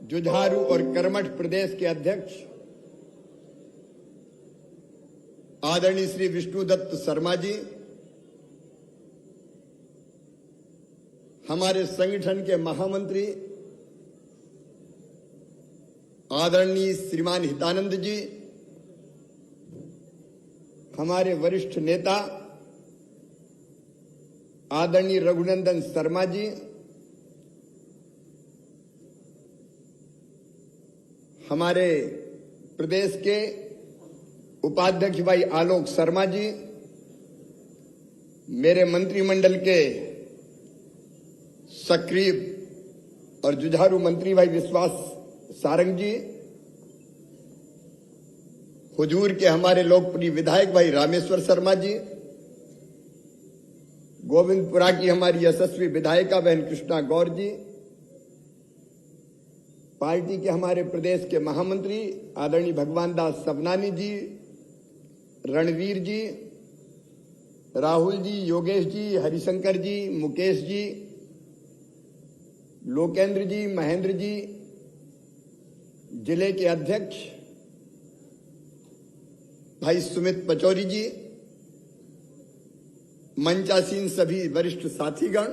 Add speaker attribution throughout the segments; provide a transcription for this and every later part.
Speaker 1: जुझारू और कर्मठ प्रदेश के अध्यक्ष आदरणीय श्री विष्णुदत्त शर्मा जी, हमारे संगठन के महामंत्री आदरणीय श्रीमान हितानंद जी, हमारे वरिष्ठ नेता आदरणीय रघुनंदन शर्मा जी, हमारे प्रदेश के उपाध्यक्ष भाई आलोक शर्मा जी, मेरे मंत्रिमंडल के सक्रिय और जुझारू मंत्री भाई विश्वास सारंग जी, हुजूर के हमारे लोकप्रिय विधायक भाई रामेश्वर शर्मा जी, गोविंदपुरा की हमारी यशस्वी विधायिका बहन कृष्णा गौर जी, पार्टी के हमारे प्रदेश के महामंत्री आदरणीय भगवान दास सबनानी जी, रणवीर जी, राहुल जी, योगेश जी, हरिशंकर जी, मुकेश जी, लोकेंद्र जी, महेंद्र जी, जिले के अध्यक्ष भाई सुमित पचौरी जी, मंचासीन सभी वरिष्ठ साथीगण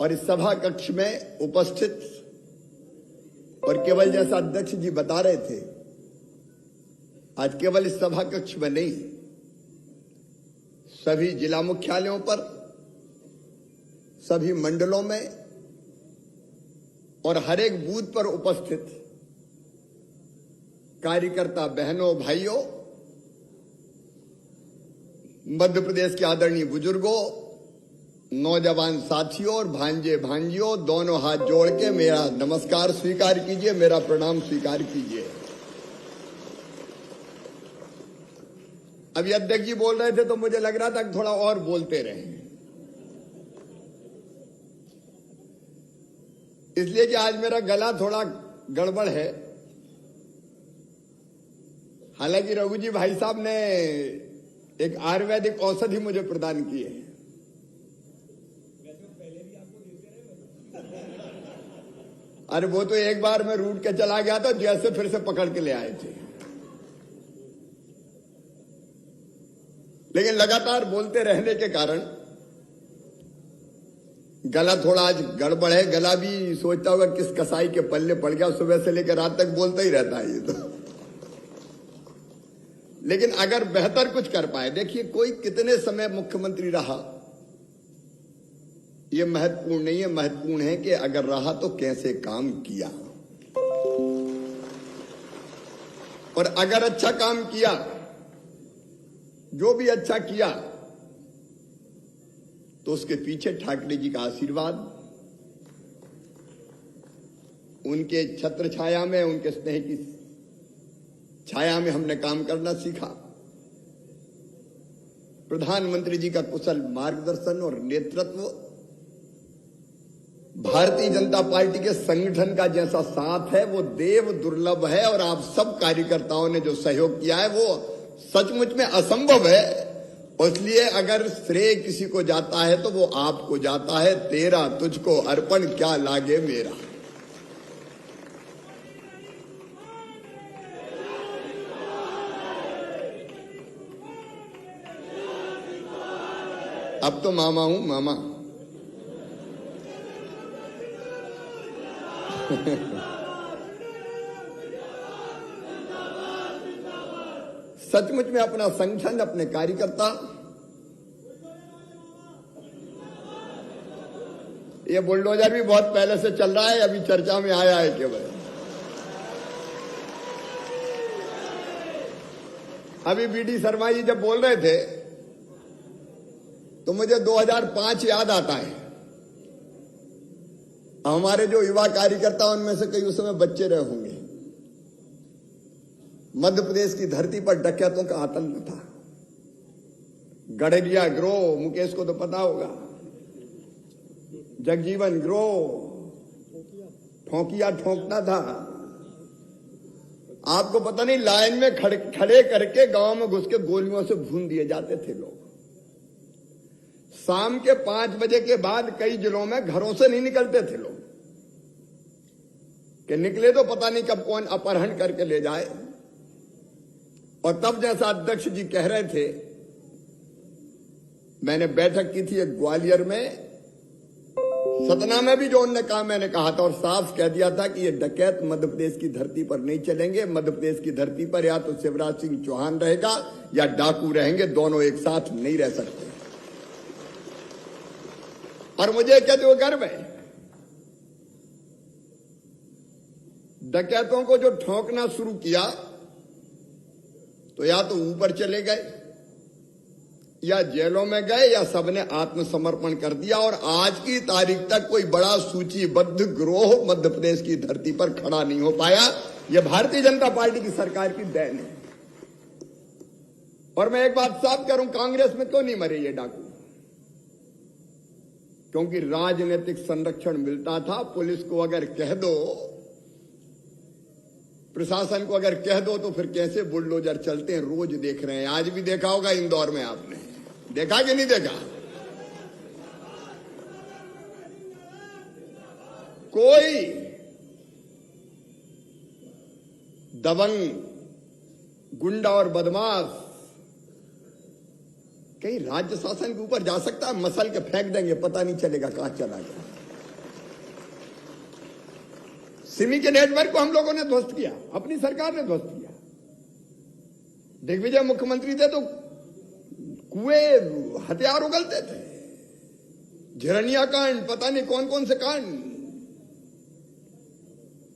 Speaker 1: और इस सभा कक्ष में उपस्थित और केवल जैसा अध्यक्ष जी बता रहे थे, आज केवल इस सभा कक्ष में नहीं, सभी जिला मुख्यालयों पर, सभी मंडलों में और हर एक बूथ पर उपस्थित कार्यकर्ता बहनों भाइयों, मध्य प्रदेश के आदरणीय बुजुर्गों, नौजवान साथियों और भांजे भांजियों, दोनों हाथ जोड़ के मेरा नमस्कार स्वीकार कीजिए, मेरा प्रणाम स्वीकार कीजिए। अभी अध्यक्ष जी बोल रहे थे तो मुझे लग रहा था कि थोड़ा और बोलते रहे, इसलिए कि आज मेरा गला थोड़ा गड़बड़ है। हालांकि रघु जी भाई साहब ने एक आयुर्वेदिक औषधि मुझे प्रदान की है। अरे वो तो एक बार मैं रूट के चला गया था, जैसे फिर से पकड़ के ले आए थे, लेकिन लगातार बोलते रहने के कारण गला थोड़ा आज गड़बड़ है। गला भी सोचता होगा किस कसाई के पल्ले पड़ गया, सुबह से लेकर रात तक बोलता ही रहता है ये तो। लेकिन अगर बेहतर कुछ कर पाए, देखिए कोई कितने समय मुख्यमंत्री रहा ये महत्वपूर्ण नहीं है, महत्वपूर्ण है कि अगर रहा तो कैसे काम किया, और अगर अच्छा काम किया, जो भी अच्छा किया, तो उसके पीछे ठाकरे जी का आशीर्वाद, उनके छत्र छाया में, उनके स्नेह की छाया में हमने काम करना सीखा। प्रधानमंत्री जी का कुशल मार्गदर्शन और नेतृत्व, भारतीय जनता पार्टी के संगठन का जैसा साथ है वो देव दुर्लभ है, और आप सब कार्यकर्ताओं ने जो सहयोग किया है वो सचमुच में असंभव है। इसलिए अगर श्रेय किसी को जाता है तो वो आपको जाता है। तेरा तुझको अर्पण क्या लागे मेरा। अब तो मामा हूं, मामा। सचमुच में अपना संगठन, अपने कार्यकर्ता, ये बुलडोजर भी बहुत पहले से चल रहा है, अभी चर्चा में आया है केवल। अभी बीडी शर्मा जी जब बोल रहे थे तो मुझे 2005 याद आता है। हमारे जो युवा कार्यकर्ता उनमें से कई उस समय बच्चे रहे होंगे। मध्य प्रदेश की धरती पर डकैतों का आतंक था। गड़ेरिया गिरोह, मुकेश को तो पता होगा, जगजीवन गिरोह, ठोकिया ठोकना था। आपको पता नहीं, लाइन में खड़े करके गांव में घुस के गोलियों से भून दिए जाते थे लोग। शाम के 5 बजे के बाद कई जिलों में घरों से नहीं निकलते थे लोग। कि निकले तो पता नहीं कब कौन अपहरण करके ले जाए। और तब जैसा अध्यक्ष जी कह रहे थे, मैंने बैठक की थी एक ग्वालियर में, सतना में भी जो उन्होंने कहा मैंने कहा था और साफ कह दिया था कि ये डकैत मध्य प्रदेश की धरती पर नहीं चलेंगे। मध्य प्रदेश की धरती पर या तो शिवराज सिंह चौहान रहेगा या डाकू रहेंगे, दोनों एक साथ नहीं रह सकते। और मुझे कहते हुए गर्व है, डकैतों को जो ठोंकना शुरू किया तो या तो ऊपर चले गए या जेलों में गए या सबने आत्मसमर्पण कर दिया। और आज की तारीख तक कोई बड़ा सूचीबद्ध गिरोह मध्य प्रदेश की धरती पर खड़ा नहीं हो पाया। यह भारतीय जनता पार्टी की सरकार की देन है। और मैं एक बात साफ करूं, कांग्रेस में क्यों नहीं मरे ये डाकू? क्योंकि राजनीतिक संरक्षण मिलता था। पुलिस को अगर कह दो, प्रशासन को अगर कह दो, तो फिर कैसे बुलडोजर चलते हैं रोज देख रहे हैं। आज भी देखा होगा इंदौर में, आपने देखा कि नहीं देखा? कोई दबंग गुंडा और बदमाश कहीं राज्य शासन के ऊपर जा सकता है? मसल के फेंक देंगे, पता नहीं चलेगा कहां चला गया। सिमी के नेटवर्क को हम लोगों ने ध्वस्त किया, अपनी सरकार ने ध्वस्त किया। दिग्विजय मुख्यमंत्री थे तो कुएं हथियार उगलते थे, झरनिया कांड, पता नहीं कौन कौन से कांड,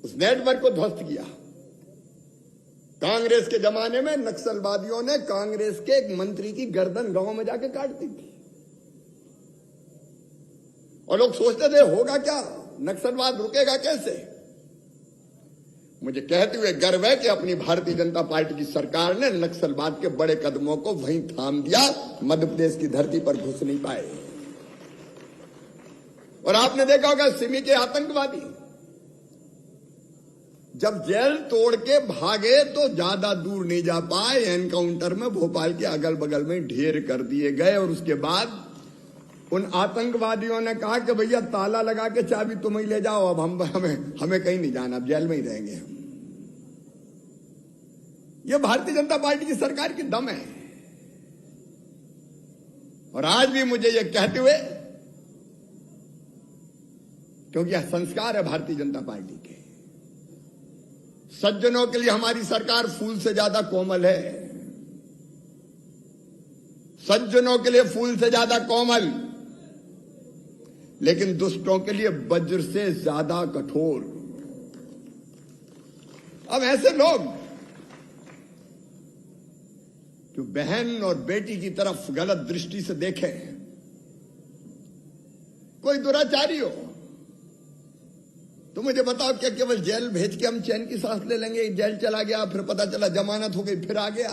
Speaker 1: उस नेटवर्क को ध्वस्त किया। कांग्रेस के जमाने में नक्सलवादियों ने कांग्रेस के एक मंत्री की गर्दन गांव में जाके काट दी थी। और लोग सोचते थे होगा क्या, नक्सलवाद रुकेगा कैसे? मुझे कहते हुए गर्व है कि अपनी भारतीय जनता पार्टी की सरकार ने नक्सलवाद के बड़े कदमों को वहीं थाम दिया, मध्य प्रदेश की धरती पर घुस नहीं पाए। और आपने देखा होगा सिमी के आतंकवादी जब जेल तोड़ के भागे तो ज्यादा दूर नहीं जा पाए, एनकाउंटर में भोपाल के अगल बगल में ढेर कर दिए गए। और उसके बाद उन आतंकवादियों ने कहा कि भैया ताला लगा के चाबी तुम ही ले जाओ, अब हमें कहीं नहीं जाना, अब जेल में ही रहेंगे हम। ये भारतीय जनता पार्टी की सरकार की दम है। और आज भी मुझे ये कहते हुए, क्योंकि यह संस्कार है भारतीय जनता पार्टी के, सज्जनों के लिए हमारी सरकार फूल से ज्यादा कोमल है। सज्जनों के लिए फूल से ज्यादा कोमल, लेकिन दुष्टों के लिए वज्र से ज्यादा कठोर। अब ऐसे लोग जो बहन और बेटी की तरफ गलत दृष्टि से देखें, कोई दुराचारी हो तो मुझे बताओ, क्या केवल जेल भेज के हम चैन की सांस ले लेंगे? जेल चला गया, फिर पता चला जमानत हो गई, फिर आ गया।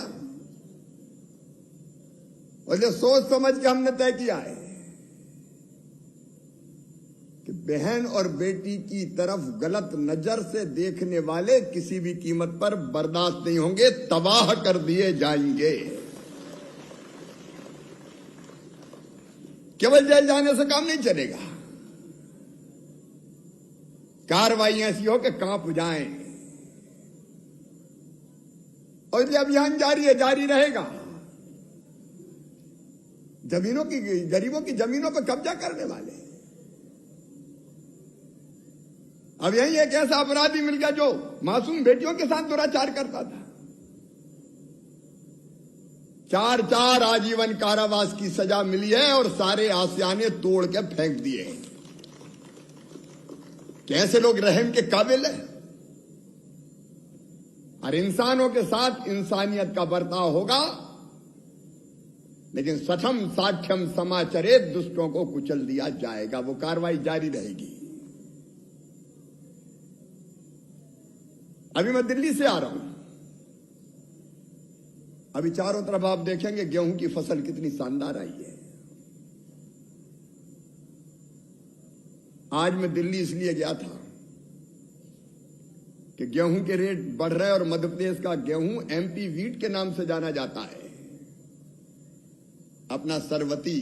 Speaker 1: और जो सोच समझ के हमने तय किया है कि बहन और बेटी की तरफ गलत नजर से देखने वाले किसी भी कीमत पर बर्दाश्त नहीं होंगे, तबाह कर दिए जाएंगे। केवल जेल जाने से काम नहीं चलेगा, कार्रवाई ऐसी हो कि कांप जाएं। और ये अभियान जारी है, जारी रहेगा। जमीनों की, गरीबों की जमीनों पर कब्जा करने वाले, अब यही एक ऐसा अपराधी मिल गया जो मासूम बेटियों के साथ दुराचार करता था। 4 आजीवन कारावास की सजा मिली है और सारे आसियाने तोड़ के फेंक दिए। कैसे लोग रहम के काबिल है? और इंसानों के साथ इंसानियत का बर्ताव होगा, लेकिन सठम साक्ष्यम समाचरे, दुष्टों को कुचल दिया जाएगा। वो कार्रवाई जारी रहेगी। अभी मैं दिल्ली से आ रहा हूं। अभी चारों तरफ आप देखेंगे गेहूं की फसल कितनी शानदार आई है। आज मैं दिल्ली इसलिए गया था कि गेहूं के रेट बढ़ रहे और मध्य प्रदेश का गेहूं एमपी वीट के नाम से जाना जाता है। अपना सरवती,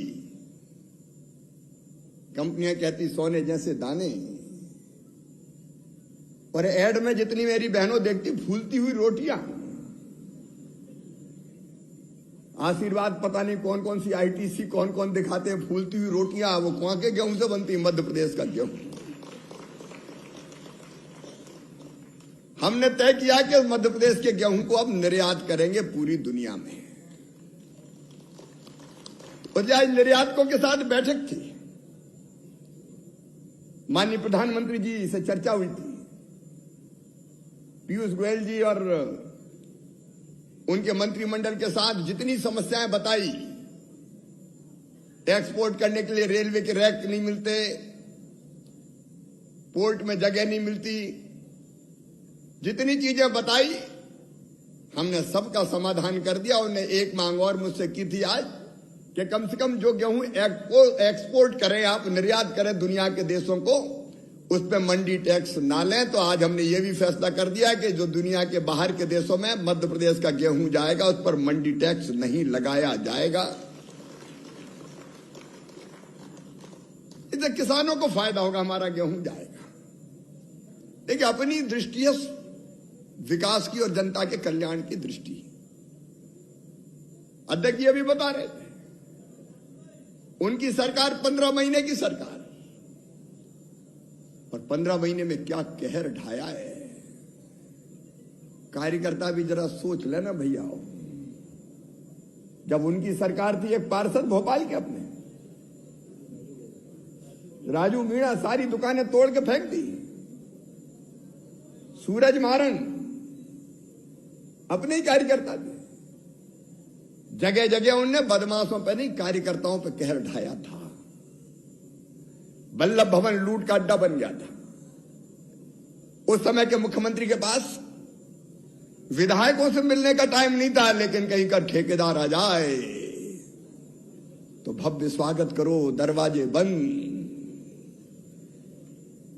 Speaker 1: कंपनियां कहती सोने जैसे दाने। और ऐड में जितनी मेरी बहनों देखती फूलती हुई रोटियां, आशीर्वाद पता नहीं कौन कौन सी आईटीसी कौन कौन दिखाते हैं, फूलती हुई रोटियां, वो कौन के गेहूं से बनती है? मध्य प्रदेश का गेहूं। हमने तय किया कि मध्य प्रदेश के गेहूं को अब निर्यात करेंगे पूरी दुनिया में। और आज निर्यातकों के साथ बैठक थी, माननीय प्रधानमंत्री जी से चर्चा हुई थी, पीयूष गोयल जी और उनके मंत्रिमंडल के साथ जितनी समस्याएं बताई, एक्सपोर्ट करने के लिए रेलवे के रैक नहीं मिलते, पोर्ट में जगह नहीं मिलती, जितनी चीजें बताई हमने सबका समाधान कर दिया। उन्हें एक मांग और मुझसे की थी आज कि कम से कम जो गेहूं एक्सपोर्ट करें, आप निर्यात करें दुनिया के देशों को, उस पर मंडी टैक्स ना लें। तो आज हमने ये भी फैसला कर दिया कि जो दुनिया के बाहर के देशों में मध्य प्रदेश का गेहूं जाएगा उस पर मंडी टैक्स नहीं लगाया जाएगा। इससे किसानों को फायदा होगा, हमारा गेहूं जाएगा। देखिए, अपनी दृष्टि है विकास की और जनता के कल्याण की दृष्टि। अध्यक्ष ये भी बता रहे थे, उनकी सरकार 15 महीने की सरकार, और 15 महीने में क्या कहर ढाया है। कार्यकर्ता भी जरा सोच लेना भैया। जब उनकी सरकार थी, एक पार्षद भोपाल के अपने राजू मीणा सारी दुकानें तोड़ के फेंक दी। सूरज मारन अपने ही कार्यकर्ता थे। जगह जगह उनने बदमाशों पर नहीं, कार्यकर्ताओं पर कहर ढाया था। वल्लभ भवन लूट का अड्डा बन गया था। उस समय के मुख्यमंत्री के पास विधायकों से मिलने का टाइम नहीं था, लेकिन कहीं का ठेकेदार आ जाए तो भव्य स्वागत करो, दरवाजे बंद,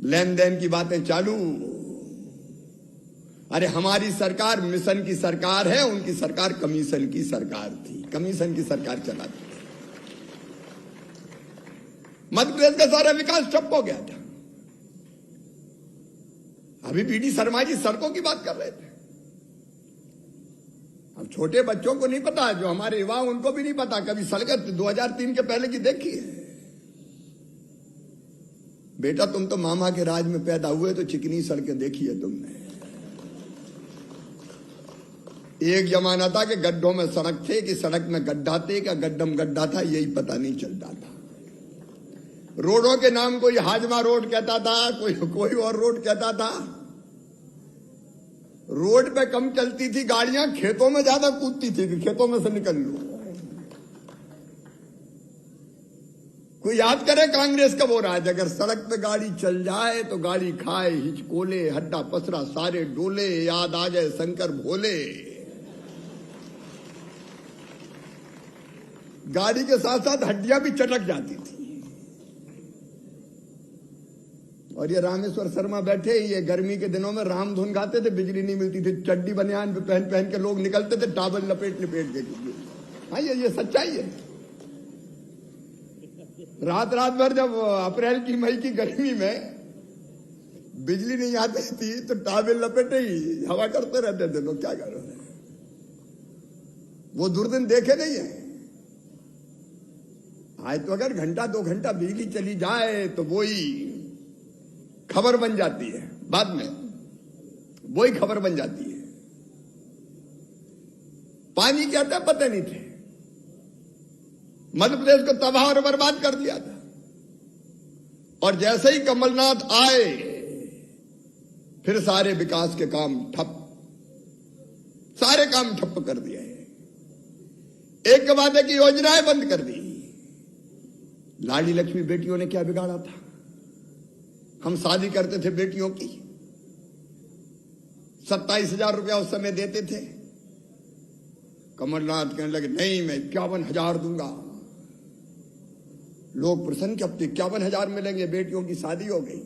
Speaker 1: लेन देन की बातें चालू। अरे हमारी सरकार मिशन की सरकार है, उनकी सरकार कमीशन की सरकार थी, कमीशन की सरकार चलाती। मध्य प्रदेश का सारा विकास ठप हो गया था। अभी बीडी शर्मा जी सड़कों की बात कर रहे थे। अब छोटे बच्चों को नहीं पता, जो हमारे युवा उनको भी नहीं पता, कभी सड़कें 2003 के पहले की देखी है। बेटा तुम तो मामा के राज में पैदा हुए, तो चिकनी सड़कें देखी है तुमने। एक जमाना था कि गड्ढों में सड़क थे, कि सड़क में गड्ढा थे, क्या गड्ढम गड्ढा था, यही पता नहीं चलता था। रोडों के नाम कोई हाजमा रोड कहता था, कोई और रोड कहता था। रोड पे कम चलती थी गाड़ियां, खेतों में ज्यादा कूदती थी कि खेतों में से निकल लो। कोई याद करे कांग्रेस कब हो रहा है? अगर सड़क पे गाड़ी चल जाए तो गाड़ी खाए हिचकोले, हड्डा पसरा सारे डोले, याद आ जाए शंकर भोले। गाड़ी के साथ साथ हड्डियां भी चटक जाती थी। और ये रामेश्वर शर्मा बैठे, ये गर्मी के दिनों में रामधुन गाते थे, बिजली नहीं मिलती थी, चड्डी बनियान पे पहन पहन के लोग निकलते थे, टावल लपेट लपेट के। हाँ, ये सच्चाई है। रात भर जब अप्रैल की मई की गर्मी में बिजली नहीं आती थी, तो टावल लपेटे ही हवा करते रहते थे लोग। क्या करो, वो दुर्दिन देखे नहीं है। आज तो अगर घंटा 2 घंटा बिजली चली जाए तो वही खबर बन जाती है, बाद में वही खबर बन जाती है। पानी क्या था पता नहीं थे, मध्य प्रदेश को तबाह और बर्बाद कर दिया था। और जैसे ही कमलनाथ आए, फिर सारे विकास के काम ठप, सारे काम ठप कर दिए। एक के बाद एक योजनाएं बंद कर दी। लाडली लक्ष्मी बेटियों ने क्या बिगाड़ा था? हम शादी करते थे बेटियों की, 27,000 रुपया उस समय देते थे। कमलनाथ कहने लगे नहीं, मैं 51,000 दूंगा। लोग प्रसन्न, कि अब तो 51,000 मिलेंगे, बेटियों की शादी हो गई,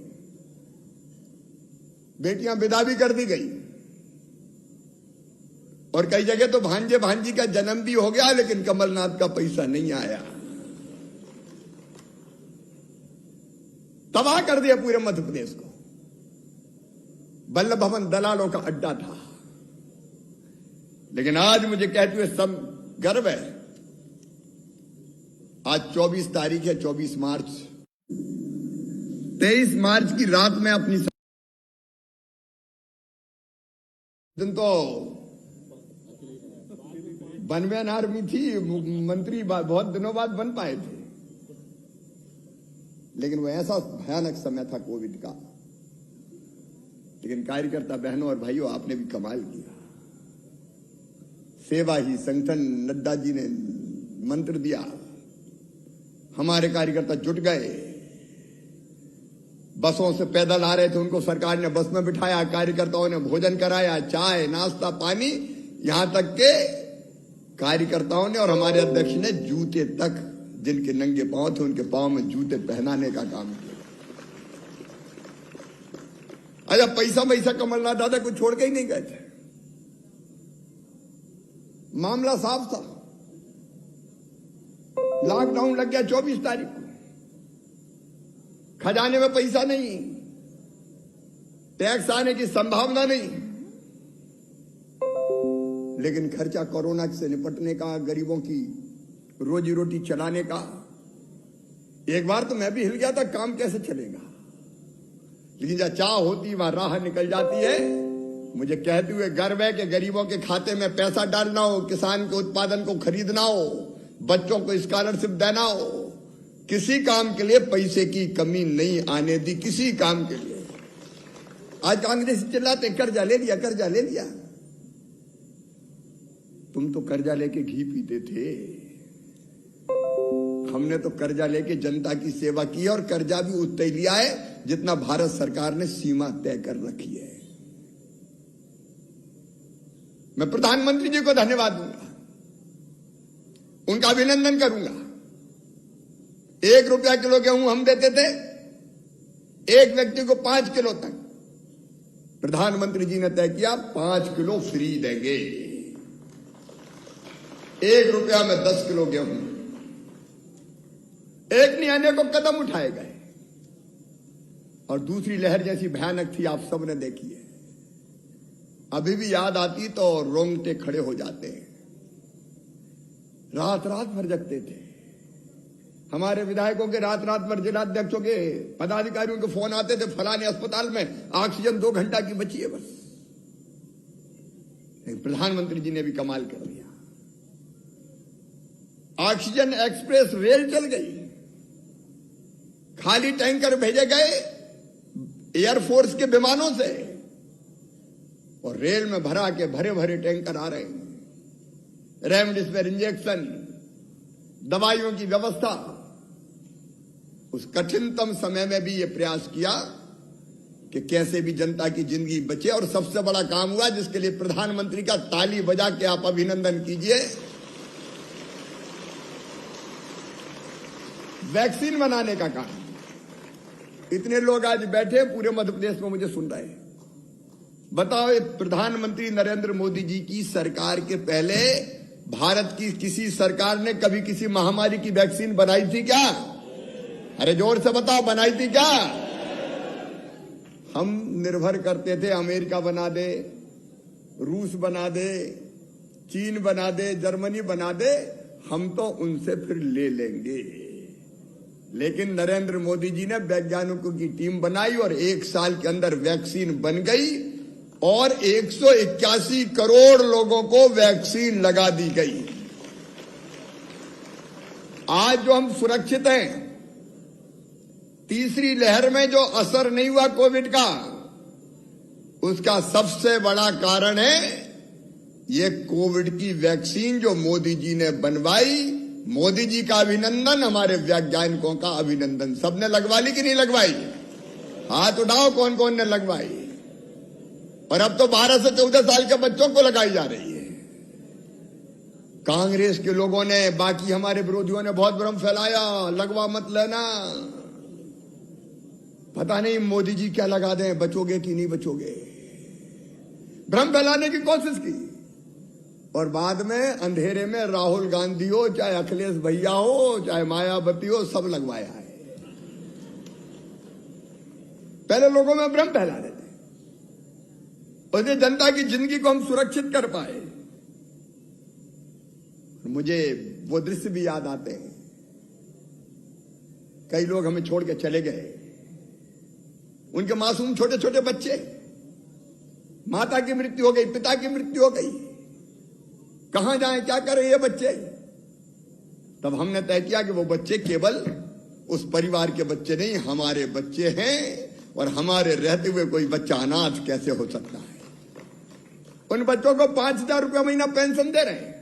Speaker 1: बेटियां विदा भी कर दी गई। और कई जगह तो भांजे भांजी का जन्म भी हो गया, लेकिन कमलनाथ का पैसा नहीं आया। तबाह कर दिया पूरे मध्य प्रदेश को। वल्लभ भवन दलालों का अड्डा था। लेकिन आज मुझे कहते हुए सब गर्व है, आज 24 तारीख है, 24 मार्च, 23 मार्च की रात में अपनी दिन तो बनवेन आर्मी थी, मंत्री बहुत दिनों बाद बन पाए थे, लेकिन वो ऐसा भयानक समय था कोविड का। लेकिन कार्यकर्ता बहनों और भाइयों, आपने भी कमाल किया। सेवा ही संगठन, नड्डा जी ने मंत्र दिया, हमारे कार्यकर्ता जुट गए। बसों से पैदल आ रहे थे, उनको सरकार ने बस में बिठाया, कार्यकर्ताओं ने भोजन कराया, चाय नाश्ता पानी, यहां तक के कार्यकर्ताओं ने और हमारे अध्यक्ष ने जूते तक, जिनके नंगे पांव थे उनके पांव में जूते पहनाने का काम किया। अच्छा, पैसा कमलनाथ दादा कुछ छोड़ के ही नहीं गए थे, मामला साफ था। लॉकडाउन लग गया 24 तारीख को, खजाने में पैसा नहीं, टैक्स आने की संभावना नहीं, लेकिन खर्चा कोरोना से निपटने का, गरीबों की रोजी रोटी चलाने का। एक बार तो मैं भी हिल गया था, काम कैसे चलेगा, लेकिन जहां चाह होती वहां राह निकल जाती है। मुझे कहते हुए गर्व है कि गरीबों के खाते में पैसा डालना हो, किसान के उत्पादन को खरीदना हो, बच्चों को स्कॉलरशिप देना हो, किसी काम के लिए पैसे की कमी नहीं आने दी, किसी काम के लिए। आज कांग्रेस चिल्लाते कर्जा ले लिया, कर्जा ले लिया। तुम तो कर्जा लेके घी पीते थे, हमने तो कर्जा लेके जनता की सेवा की है, और कर्जा भी उतना ही लिया है जितना भारत सरकार ने सीमा तय कर रखी है। मैं प्रधानमंत्री जी को धन्यवाद दूंगा, उनका अभिनंदन करूंगा। 1 रुपया किलो गेहूं हम देते थे, एक व्यक्ति को 5 किलो तक। प्रधानमंत्री जी ने तय किया 5 किलो फ्री देंगे, 1 रुपया में 10 किलो गेहूं। एक नहीं अनेकों कदम उठाए गए, और दूसरी लहर जैसी भयानक थी, आप सबने देखी है। अभी भी याद आती तो रोंगटे खड़े हो जाते हैं। रात रात भर जगते थे हमारे विधायकों के, रात रात भर जिलाध्यक्षों के, पदाधिकारियों के फोन आते थे, फलाने अस्पताल में ऑक्सीजन 2 घंटा की बची है बस। प्रधानमंत्री जी ने भी कमाल कर दिया, ऑक्सीजन एक्सप्रेस रेल चल गई, खाली टैंकर भेजे गए एयरफोर्स के विमानों से, और रेल में भरा के भरे भरे टैंकर आ रहे हैं। रेमडेसिविर इंजेक्शन, दवाइयों की व्यवस्था। उस कठिनतम समय में भी यह प्रयास किया कि कैसे भी जनता की जिंदगी बचे, और सबसे बड़ा काम हुआ जिसके लिए प्रधानमंत्री का ताली बजा के आप अभिनंदन कीजिए, वैक्सीन बनाने का काम। इतने लोग आज बैठे पूरे मध्य प्रदेश में मुझे सुन रहे हैं। बताओ, प्रधानमंत्री नरेंद्र मोदी जी की सरकार के पहले भारत की किसी सरकार ने कभी किसी महामारी की वैक्सीन बनाई थी क्या? अरे जोर से बताओ, बनाई थी क्या? हम निर्भर करते थे, अमेरिका बना दे, रूस बना दे, चीन बना दे, जर्मनी बना दे, हम तो उनसे फिर ले लेंगे। लेकिन नरेंद्र मोदी जी ने वैज्ञानिकों की टीम बनाई, और 1 साल के अंदर वैक्सीन बन गई, और 181 करोड़ लोगों को वैक्सीन लगा दी गई। आज जो हम सुरक्षित हैं, तीसरी लहर में जो असर नहीं हुआ कोविड का, उसका सबसे बड़ा कारण है ये कोविड की वैक्सीन जो मोदी जी ने बनवाई। मोदी जी का अभिनंदन, हमारे वैज्ञानिकों का अभिनंदन। सबने लगवा ली कि नहीं लगवाई? हाथ उठाओ कौन कौन ने लगवाई। और अब तो 12 से 14 साल के बच्चों को लगाई जा रही है। कांग्रेस के लोगों ने, बाकी हमारे विरोधियों ने बहुत भ्रम फैलाया, लगवा मत लेना, पता नहीं मोदी जी क्या लगा दें, बचोगे कि नहीं बचोगे, भ्रम फैलाने की कोशिश की। और बाद में अंधेरे में राहुल गांधी हो, चाहे अखिलेश भैया हो, चाहे मायावती हो, सब लगवाया है। पहले लोगों में भ्रम फैला देते, उसने जनता की जिंदगी को हम सुरक्षित कर पाए। मुझे वो दृश्य भी याद आते हैं, कई लोग हमें छोड़ के चले गए, उनके मासूम छोटे छोटे बच्चे, माता की मृत्यु हो गई, पिता की मृत्यु हो गई, कहां जाएं, क्या करें ये बच्चे। तब हमने तय किया कि वो बच्चे केवल उस परिवार के बच्चे नहीं, हमारे बच्चे हैं, और हमारे रहते हुए कोई बच्चा अनाथ कैसे हो सकता है। उन बच्चों को 5,000 रुपया महीना पेंशन दे रहे हैं,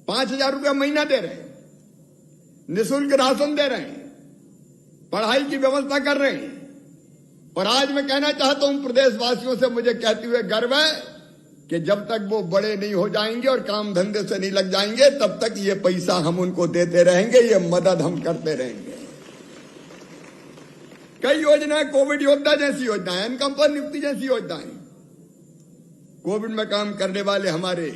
Speaker 1: 5,000 रुपया महीना दे रहे हैं, निःशुल्क राशन दे रहे हैं, पढ़ाई की व्यवस्था कर रहे हैं। और आज मैं कहना चाहता हूं प्रदेशवासियों से, मुझे कहते हुए गर्व है कि जब तक वो बड़े नहीं हो जाएंगे और काम धंधे से नहीं लग जाएंगे, तब तक ये पैसा हम उनको देते रहेंगे, ये मदद हम करते रहेंगे। कई योजनाएं, कोविड योद्धा जैसी योजनाएं, इनकम पर नियुक्ति जैसी योजनाएं, कोविड में काम करने वाले हमारे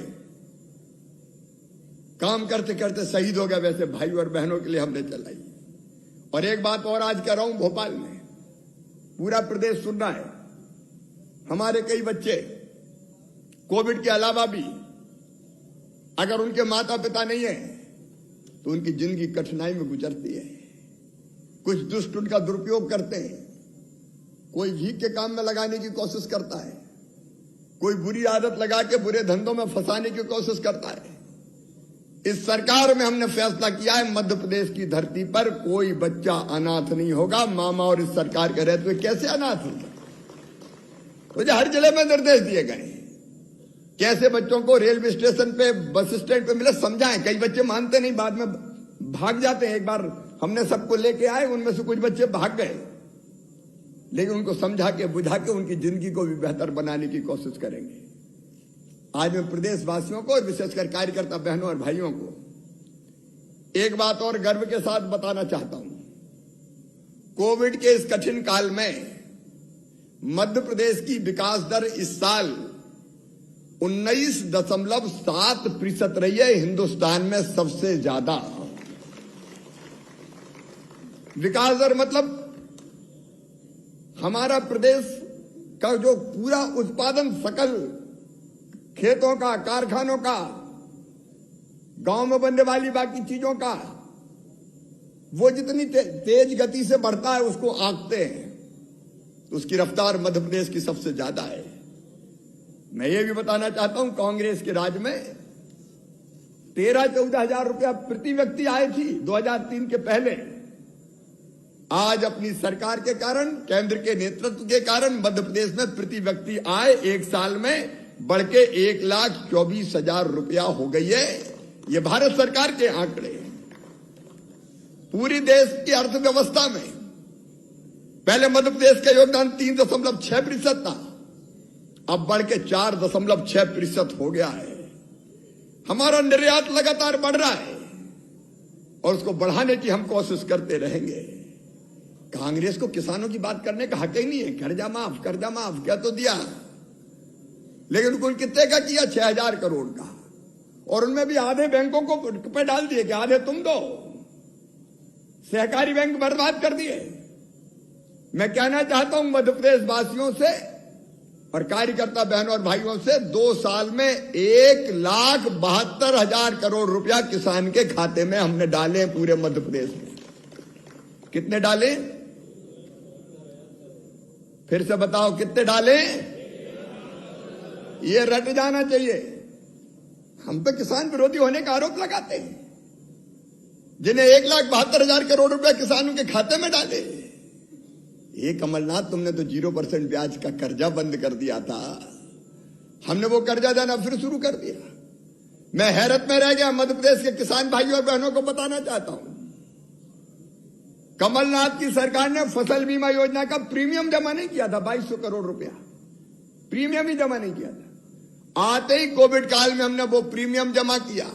Speaker 1: काम करते करते शहीद हो गए, वैसे भाई और बहनों के लिए हमने चलाई। और एक बात और आज कह रहा हूं, भोपाल में पूरा प्रदेश सुन रहा है, हमारे कई बच्चे कोविड के अलावा भी अगर उनके माता पिता नहीं है तो उनकी जिंदगी कठिनाई में गुजरती है। कुछ दुष्ट उनका दुरुपयोग करते हैं, कोई भीख के काम में लगाने की कोशिश करता है, कोई बुरी आदत लगा के बुरे धंधों में फंसाने की कोशिश करता है। इस सरकार में हमने फैसला किया है, मध्य प्रदेश की धरती पर कोई बच्चा अनाथ नहीं होगा। मामा और इस सरकार के रहते हुए कैसे अनाथ होगा? मुझे हर जिले में निर्देश दिए गए कैसे बच्चों को रेलवे स्टेशन पे, बस स्टैंड पे मिले, समझाएं। कई बच्चे मानते नहीं, बाद में भाग जाते हैं। एक बार हमने सबको लेके आए, उनमें से कुछ बच्चे भाग गए, लेकिन उनको समझा के बुझा के उनकी जिंदगी को भी बेहतर बनाने की कोशिश करेंगे। आज मैं प्रदेशवासियों को और विशेषकर कार्यकर्ता बहनों और भाइयों को एक बात और गर्व के साथ बताना चाहता हूं। कोविड के इस कठिन काल में मध्य प्रदेश की विकास दर इस साल 19.7% रही है, हिंदुस्तान में सबसे ज्यादा विकास दर। मतलब हमारा प्रदेश का जो पूरा उत्पादन, सकल खेतों का, कारखानों का, गांव में बनने वाली बाकी चीजों का, वो जितनी तेज गति से बढ़ता है उसको आंकते हैं, उसकी रफ्तार मध्य प्रदेश की सबसे ज्यादा है। मैं ये भी बताना चाहता हूं, कांग्रेस के राज में 13-14 हजार रुपया प्रति व्यक्ति आए थी 2003 के पहले। आज अपनी सरकार के कारण, केंद्र के नेतृत्व के कारण मध्य प्रदेश में प्रति व्यक्ति आय एक साल में बढ़ के 1,24,000 रुपया हो गई है। ये भारत सरकार के आंकड़े। पूरी देश की अर्थव्यवस्था में पहले मध्य प्रदेश का योगदान 3.6% था, अब बढ़ के 4.6% हो गया है। हमारा निर्यात लगातार बढ़ रहा है और उसको बढ़ाने की हम कोशिश करते रहेंगे। कांग्रेस को किसानों की बात करने का हक ही नहीं है। कर्जा माफ क्या तो दिया, लेकिन कुल कितने का किया? 6,000 करोड़ का, और उनमें भी आधे बैंकों को पे डाल दिए कि आधे तुम दो। सहकारी बैंक बर्बाद कर दिए। मैं कहना चाहता हूं मध्य प्रदेश वासियों से और कार्यकर्ता बहनों और भाइयों से, 2 साल में 1,72,000 करोड़ रुपया किसान के खाते में हमने डाले पूरे मध्य प्रदेश में। कितने डाले? फिर से बताओ, कितने डाले? ये रट जाना चाहिए। हम तो किसान विरोधी होने का आरोप लगाते हैं, जिन्हें 1,72,000 करोड़ रुपया किसानों के खाते में डाले। ये कमलनाथ, तुमने तो 0% ब्याज का कर्जा बंद कर दिया था, हमने वो कर्जा देना फिर शुरू कर दिया। मैं हैरत में रह गया। मध्य प्रदेश के किसान भाइयों और बहनों को बताना चाहता हूं, कमलनाथ की सरकार ने फसल बीमा योजना का प्रीमियम जमा नहीं किया था। 2,200 करोड़ रुपया प्रीमियम ही जमा नहीं किया था। आते ही कोविड काल में हमने वो प्रीमियम जमा किया।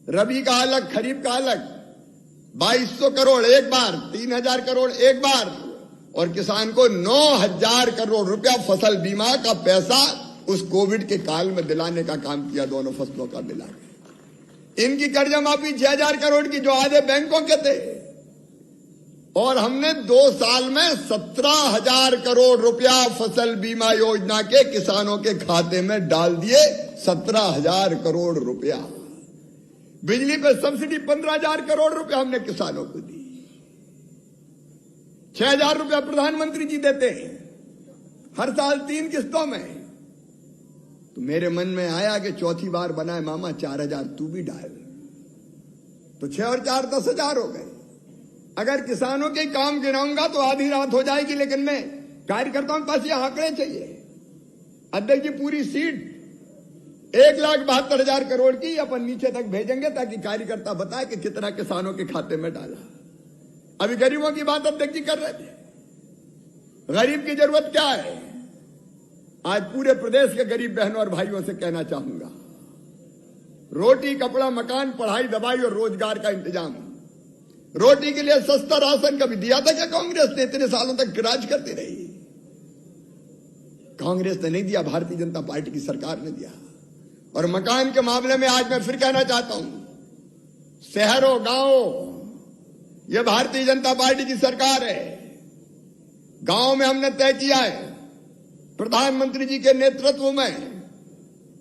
Speaker 1: रबी का अलग, खरीफ का अलग, 2,200 करोड़ एक बार, 3,000 करोड़ एक बार, और किसान को 9,000 करोड़ रुपया फसल बीमा का पैसा उस कोविड के काल में दिलाने का काम किया, दोनों फसलों का मिला के। इनकी कर्जा माफी 6,000 करोड़ की, जो आधे बैंकों के थे, और हमने 2 साल में 17,000 करोड़ रुपया फसल बीमा योजना के किसानों के खाते में डाल दिए। 17,000 करोड़ रुपया। बिजली पे सब्सिडी 15,000 करोड़ रुपया हमने किसानों को दी। 6,000 रुपया प्रधानमंत्री जी देते हैं हर साल 3 किस्तों में। तो मेरे मन में आया कि चौथी बार बनाए मामा 4,000 तू भी डाल, तो 6 और 4 10,000 हो गए। अगर किसानों के काम गिनाऊंगा तो आधी रात हो जाएगी, लेकिन मैं कार्यकर्ताओं के पास ये आंकड़े चाहिए। अध्यक्ष जी पूरी सीट 1,72,000 करोड़ की अपन नीचे तक भेजेंगे ताकि कार्यकर्ता बताए कि कितना किसानों के खाते में डाला। अभी गरीबों की बात अध्यक्ष जी कर रहे थे। गरीब की जरूरत क्या है? आज पूरे प्रदेश के गरीब बहनों और भाइयों से कहना चाहूंगा, रोटी, कपड़ा, मकान, पढ़ाई, दवाई और रोजगार का इंतजाम। रोटी के लिए सस्ता राशन कभी दिया था क्या कांग्रेस ने? इतने सालों तक राज करती रही। कांग्रेस ने नहीं दिया, भारतीय जनता पार्टी की सरकार ने दिया। और मकान के मामले में आज मैं फिर कहना चाहता हूं, शहरों गांवों, यह भारतीय जनता पार्टी की सरकार है। गांव में हमने तय किया है, प्रधानमंत्री जी के नेतृत्व में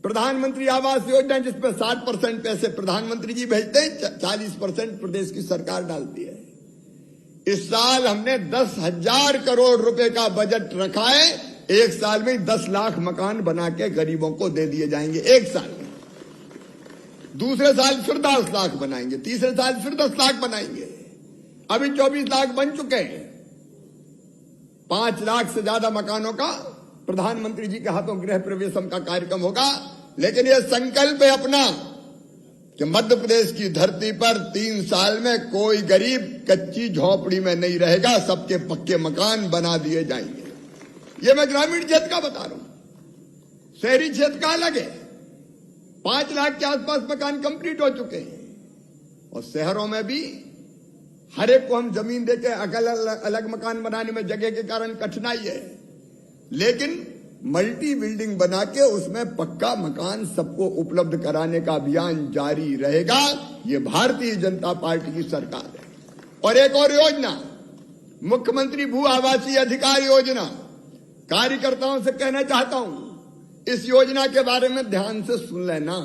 Speaker 1: प्रधानमंत्री आवास योजना, जिसमें 60% पैसे प्रधानमंत्री जी भेजते हैं, 40% प्रदेश की सरकार डालती है। इस साल हमने 10,000 करोड़ रुपए का बजट रखा है। एक साल में 10 लाख मकान बना के गरीबों को दे दिए जाएंगे, एक साल में। दूसरे साल फिर 10 लाख बनाएंगे, तीसरे साल फिर 10 लाख बनाएंगे। अभी 24 लाख बन चुके हैं। 5 लाख से ज्यादा मकानों का प्रधानमंत्री जी के हाथों गृह प्रवेशम का कार्यक्रम होगा। लेकिन यह संकल्प है अपना कि मध्य प्रदेश की धरती पर 3 साल में कोई गरीब कच्ची झोपड़ी में नहीं रहेगा, सबके पक्के मकान बना दिए जाएंगे। यह मैं ग्रामीण क्षेत्र का बता रहा हूं। शहरी क्षेत्र का अलग है। 5 लाख के आसपास मकान कंप्लीट हो चुके हैं। और शहरों में भी हर एक को हम जमीन देके अलग मकान बनाने में जगह के कारण कठिनाई है, लेकिन मल्टी बिल्डिंग बना के उसमें पक्का मकान सबको उपलब्ध कराने का अभियान जारी रहेगा। ये भारतीय जनता पार्टी की सरकार है। और एक और योजना, मुख्यमंत्री भू आवासीय अधिकार योजना, कार्यकर्ताओं से कहना चाहता हूं, इस योजना के बारे में ध्यान से सुन लेना।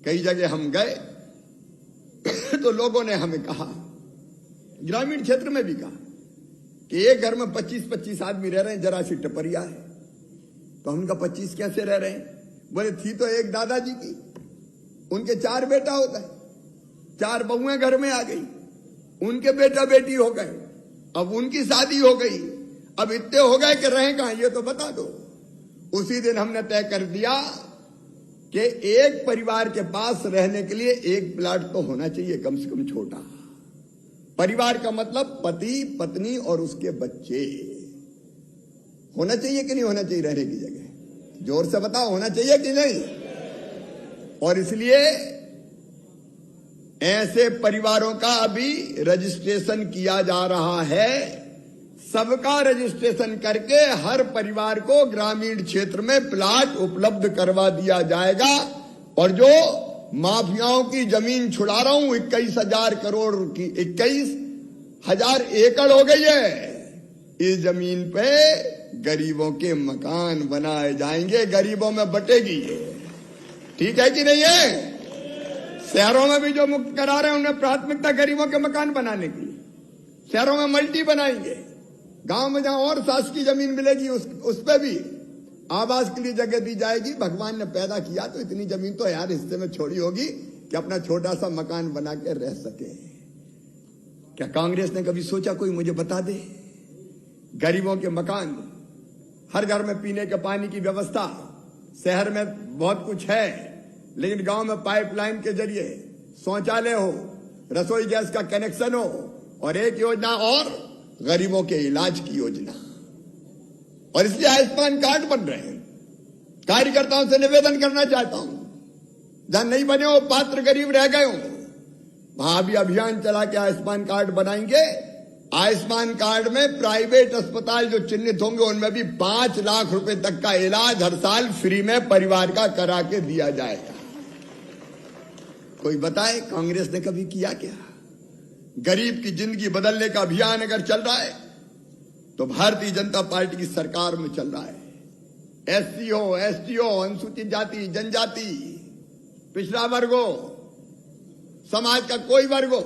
Speaker 1: कई जगह हम गए तो लोगों ने हमें कहा, ग्रामीण क्षेत्र में भी कहा, कि एक घर में 25-25 आदमी रह रहे हैं, जरा सी टपरिया है। तो उनका 25 कैसे रह रहे हैं? बोले थी तो एक दादाजी की, उनके 4 बेटा होता है, 4 बहुएं घर में आ गई, उनके बेटा बेटी हो गए, अब उनकी शादी हो गई, अब इतने हो गए कि रहे कहां ये तो बता दो। उसी दिन हमने तय कर दिया कि एक परिवार के पास रहने के लिए एक प्लाट तो होना चाहिए, कम से कम छोटा। परिवार का मतलब पति, पत्नी और उसके बच्चे। होना चाहिए कि नहीं होना चाहिए रहने की जगह? जोर से बताओ, होना चाहिए कि नहीं? और इसलिए ऐसे परिवारों का अभी रजिस्ट्रेशन किया जा रहा है। सबका रजिस्ट्रेशन करके हर परिवार को ग्रामीण क्षेत्र में प्लाट उपलब्ध करवा दिया जाएगा। और जो माफियाओं की जमीन छुड़ा रहा हूं, 21,000 करोड़ की 21,000 एकड़ हो गई है। इस जमीन पे गरीबों के मकान बनाए जाएंगे, गरीबों में बटेगी ये। ठीक है कि नहीं है? शहरों में भी जो मुक्त करा रहे हैं उन्हें प्राथमिकता गरीबों के मकान बनाने की। शहरों में मल्टी बनाएंगे, गांव में जहां और शासकीय जमीन मिलेगी उस पे भी आवास के लिए जगह दी जाएगी। भगवान ने पैदा किया तो इतनी जमीन तो यार हिस्से में छोड़ी होगी कि अपना छोटा सा मकान बना के रह सके। क्या कांग्रेस ने कभी सोचा? कोई मुझे बता दे। गरीबों के मकान, हर घर में पीने के पानी की व्यवस्था, शहर में बहुत कुछ है, लेकिन गांव में पाइपलाइन के जरिए शौचालय हो, रसोई गैस का कनेक्शन हो, और एक योजना और गरीबों के इलाज की योजना। और इसलिए आयुष्मान कार्ड बन रहे हैं। कार्यकर्ताओं से निवेदन करना चाहता हूं, जहां नहीं बने हो, पात्र गरीब रह गए हो, वहां भी अभियान चला के आयुष्मान कार्ड बनाएंगे। आयुष्मान कार्ड में प्राइवेट अस्पताल जो चिन्हित होंगे उनमें भी 5 लाख रुपए तक का इलाज हर साल फ्री में परिवार का करा के दिया जाएगा। कोई बताए कांग्रेस ने कभी किया क्या? गरीब की जिंदगी बदलने का अभियान अगर चल रहा है तो भारतीय जनता पार्टी की सरकार में चल रहा है। एससी हो, एसटी हो, अनुसूचित जाति, जनजाति, पिछड़ा वर्ग हो, समाज का कोई वर्ग हो,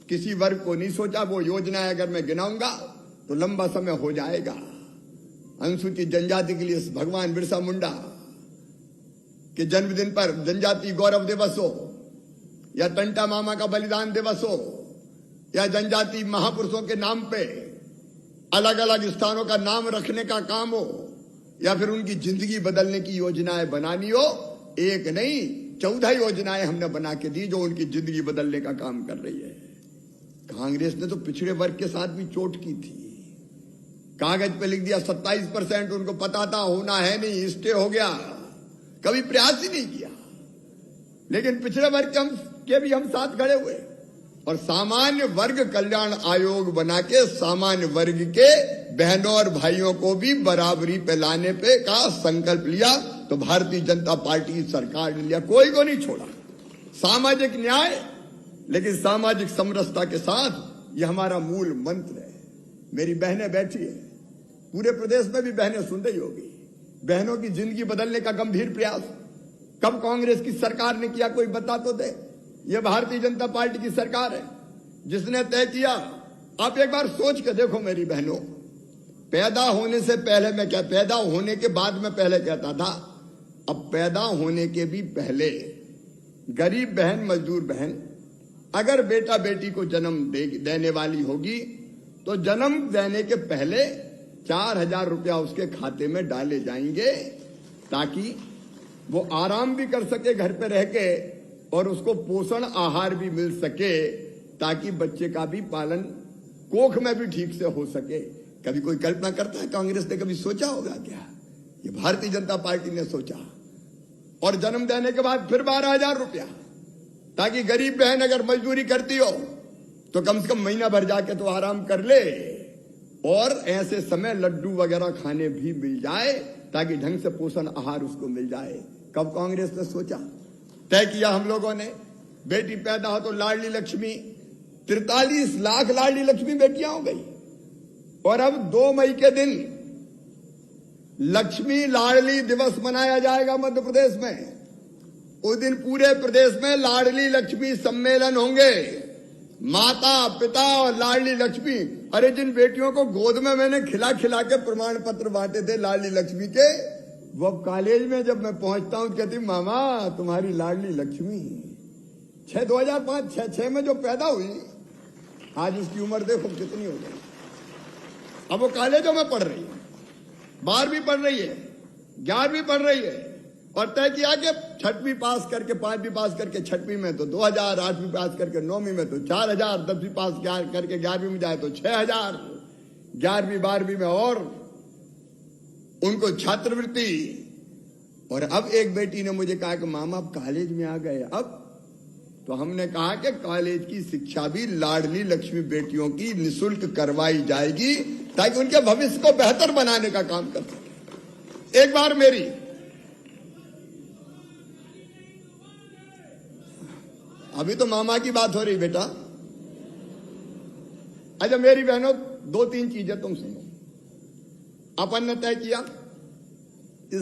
Speaker 1: किसी वर्ग को नहीं सोचा। वो योजनाएं अगर मैं गिनाऊंगा तो लंबा समय हो जाएगा। अनुसूचित जनजाति के लिए भगवान बिरसा मुंडा के जन्मदिन पर जनजाति गौरव दिवस हो, या टंटा मामा का बलिदान दिवस हो, या जनजाति महापुरुषों के नाम पे अलग अलग स्थानों का नाम रखने का काम हो, या फिर उनकी जिंदगी बदलने की योजनाएं बनानी हो, एक नहीं 14 योजनाएं हमने बना के दी जो उनकी जिंदगी बदलने का काम कर रही है। कांग्रेस ने तो पिछड़े वर्ग के साथ भी चोट की थी। कागज पे लिख दिया 27%, उनको पता था होना है नहीं, स्टे हो गया, कभी प्रयास ही नहीं किया। लेकिन पिछड़े वर्ग के भी हम साथ खड़े हुए और सामान्य वर्ग कल्याण आयोग बना के सामान्य वर्ग के बहनों और भाइयों को भी बराबरी पे लाने पे का संकल्प लिया। तो भारतीय जनता पार्टी की सरकार ने लिया, कोई को नहीं छोड़ा। सामाजिक न्याय लेकिन सामाजिक समरसता के साथ, यह हमारा मूल मंत्र है। मेरी बहनें बैठी है, पूरे प्रदेश में भी बहनें सुन रही होगी। बहनों की जिंदगी बदलने का गंभीर प्रयास कब कांग्रेस की सरकार ने किया, कोई बता तो दे। यह भारतीय जनता पार्टी की सरकार है जिसने तय किया। आप एक बार सोच के देखो मेरी बहनों, पैदा होने से पहले मैं क्या, पैदा होने के बाद मैं पहले कहता था, अब पैदा होने के भी पहले गरीब बहन, मजदूर बहन अगर बेटा बेटी को जन्म देने वाली होगी तो जन्म देने के पहले 4,000 रुपया उसके खाते में डाले जाएंगे ताकि वो आराम भी कर सके घर पे रह के और उसको पोषण आहार भी मिल सके, ताकि बच्चे का भी पालन कोख में भी ठीक से हो सके। कभी कोई कल्पना करता है कांग्रेस ने कभी सोचा होगा क्या? ये भारतीय जनता पार्टी ने सोचा। और जन्म देने के बाद फिर 12,000 रुपया, ताकि गरीब बहन अगर मजदूरी करती हो तो कम से कम महीना भर जाके तो आराम कर ले और ऐसे समय लड्डू वगैरह खाने भी मिल जाए ताकि ढंग से पोषण आहार उसको मिल जाए। कब कांग्रेस ने सोचा? तय किया हम लोगों ने, बेटी पैदा हो तो लाडली लक्ष्मी, 43 लाख लाडली लक्ष्मी बेटियां हो गई। और अब 2 मई के दिन लक्ष्मी लाडली दिवस मनाया जाएगा मध्य प्रदेश में। उस दिन पूरे प्रदेश में लाडली लक्ष्मी सम्मेलन होंगे। माता पिता और लाडली लक्ष्मी, अरे जिन बेटियों को गोद में मैंने खिला खिला के प्रमाण पत्र बांटे थे लाडली लक्ष्मी के, वो अब कॉलेज में जब मैं पहुंचता हूं कहती मामा तुम्हारी लाडली लक्ष्मी 2005-6 में जो पैदा हुई, आज उसकी उम्र देखो कितनी हो गई। अब वो कॉलेजों में पढ़ रही है, 12वीं पढ़ रही है, 11वीं पढ़ रही है। और तय किया कि 6वीं पास करके 5वीं पास करके 6वीं में तो 2,000, 8वीं पास करके 9वीं में तो 4,000, 10वीं पास करके 11वीं में जाए तो 6,000, 11वीं 12वीं में और उनको छात्रवृत्ति। और अब एक बेटी ने मुझे कहा कि मामा आप कॉलेज में आ गए, अब तो हमने कहा कि कॉलेज की शिक्षा भी लाडली लक्ष्मी बेटियों की निःशुल्क करवाई जाएगी ताकि उनके भविष्य को बेहतर बनाने का काम कर सके। एक बार मेरी अभी तो मामा की बात हो रही बेटा। अच्छा मेरी बहनों, 2-3 चीजें तुम सुनो। अपन ने तय किया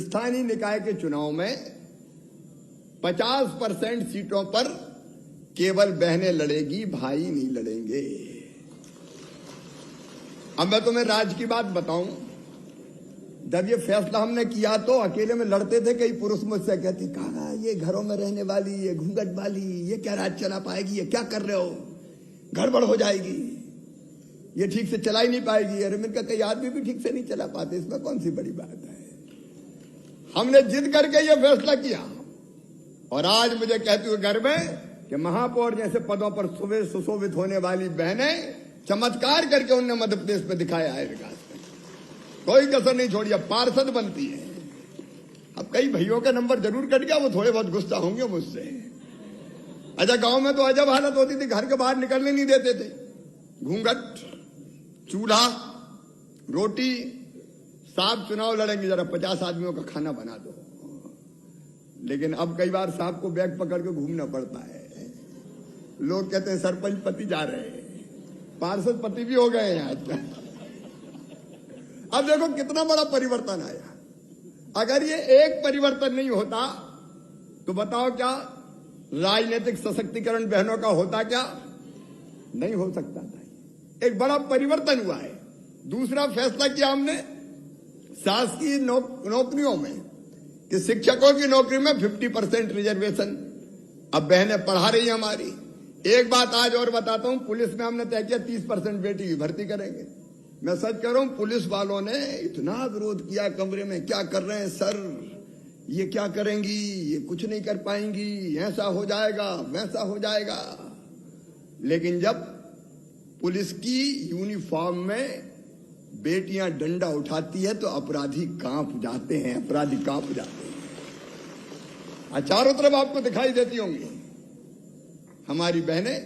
Speaker 1: स्थानीय निकाय के चुनाव में 50% सीटों पर केवल बहनें लड़ेगी, भाई नहीं लड़ेंगे। अब मैं तुम्हें राज की बात बताऊं, जब ये फैसला हमने किया तो अकेले में लड़ते थे। कई पुरुष मुझसे कहते कहा ये घरों में रहने वाली, ये घूंघट वाली, ये क्या राज चला पाएगी, ये क्या कर रहे हो, गड़बड़ हो जाएगी, ये ठीक से चला ही नहीं पाएगी। अरे मैंने कहा कई आदमी भी ठीक से नहीं चला पाते, इसमें कौन सी बड़ी बात है। हमने जिद करके ये फैसला किया और आज मुझे कहते हुए गर्व है कि महापौर जैसे पदों पर सुशोभित होने वाली बहनें चमत्कार करके उनने मध्य प्रदेश में दिखाया है। विकास में कोई कसर नहीं छोड़ी, अब पार्षद बनती है। अब कई भाइयों का नंबर जरूर कट गया, वो थोड़े बहुत गुस्सा होंगे मुझसे। अच्छा गांव में तो अजब हालत होती थी, घर के बाहर निकलने नहीं देते थे। घूंघट, चूल्हा, रोटी, साहब चुनाव लड़ेंगे जरा 50 आदमियों का खाना बना दो। लेकिन अब कई बार साहब को बैग पकड़ के घूमना पड़ता है। लोग कहते हैं सरपंच पति जा रहे हैं। पार्षद पति भी हो गए हैं आज। अब देखो कितना बड़ा परिवर्तन आया। अगर ये एक परिवर्तन नहीं होता तो बताओ क्या राजनीतिक सशक्तिकरण बहनों का होता? क्या नहीं हो सकता था। एक बड़ा परिवर्तन हुआ है। दूसरा फैसला किया हमने शासकीय नौकरियों में कि शिक्षकों की नौकरी में 50% रिजर्वेशन। अब बहनें पढ़ा रही हैं हमारी। एक बात आज और बताता हूं, पुलिस में हमने तय किया 30% बेटी की भर्ती करेंगे। मैं सच कह रहा हूं, पुलिस वालों ने इतना विरोध किया कमरे में, क्या कर रहे हैं सर, ये क्या करेंगी, ये कुछ नहीं कर पाएंगी, ऐसा हो जाएगा वैसा हो जाएगा। लेकिन जब पुलिस की यूनिफॉर्म में बेटियां डंडा उठाती है तो अपराधी कांप जाते हैं, अपराधी कांप जाते हैं। चारों तरफ आपको दिखाई देती होंगी हमारी बहनें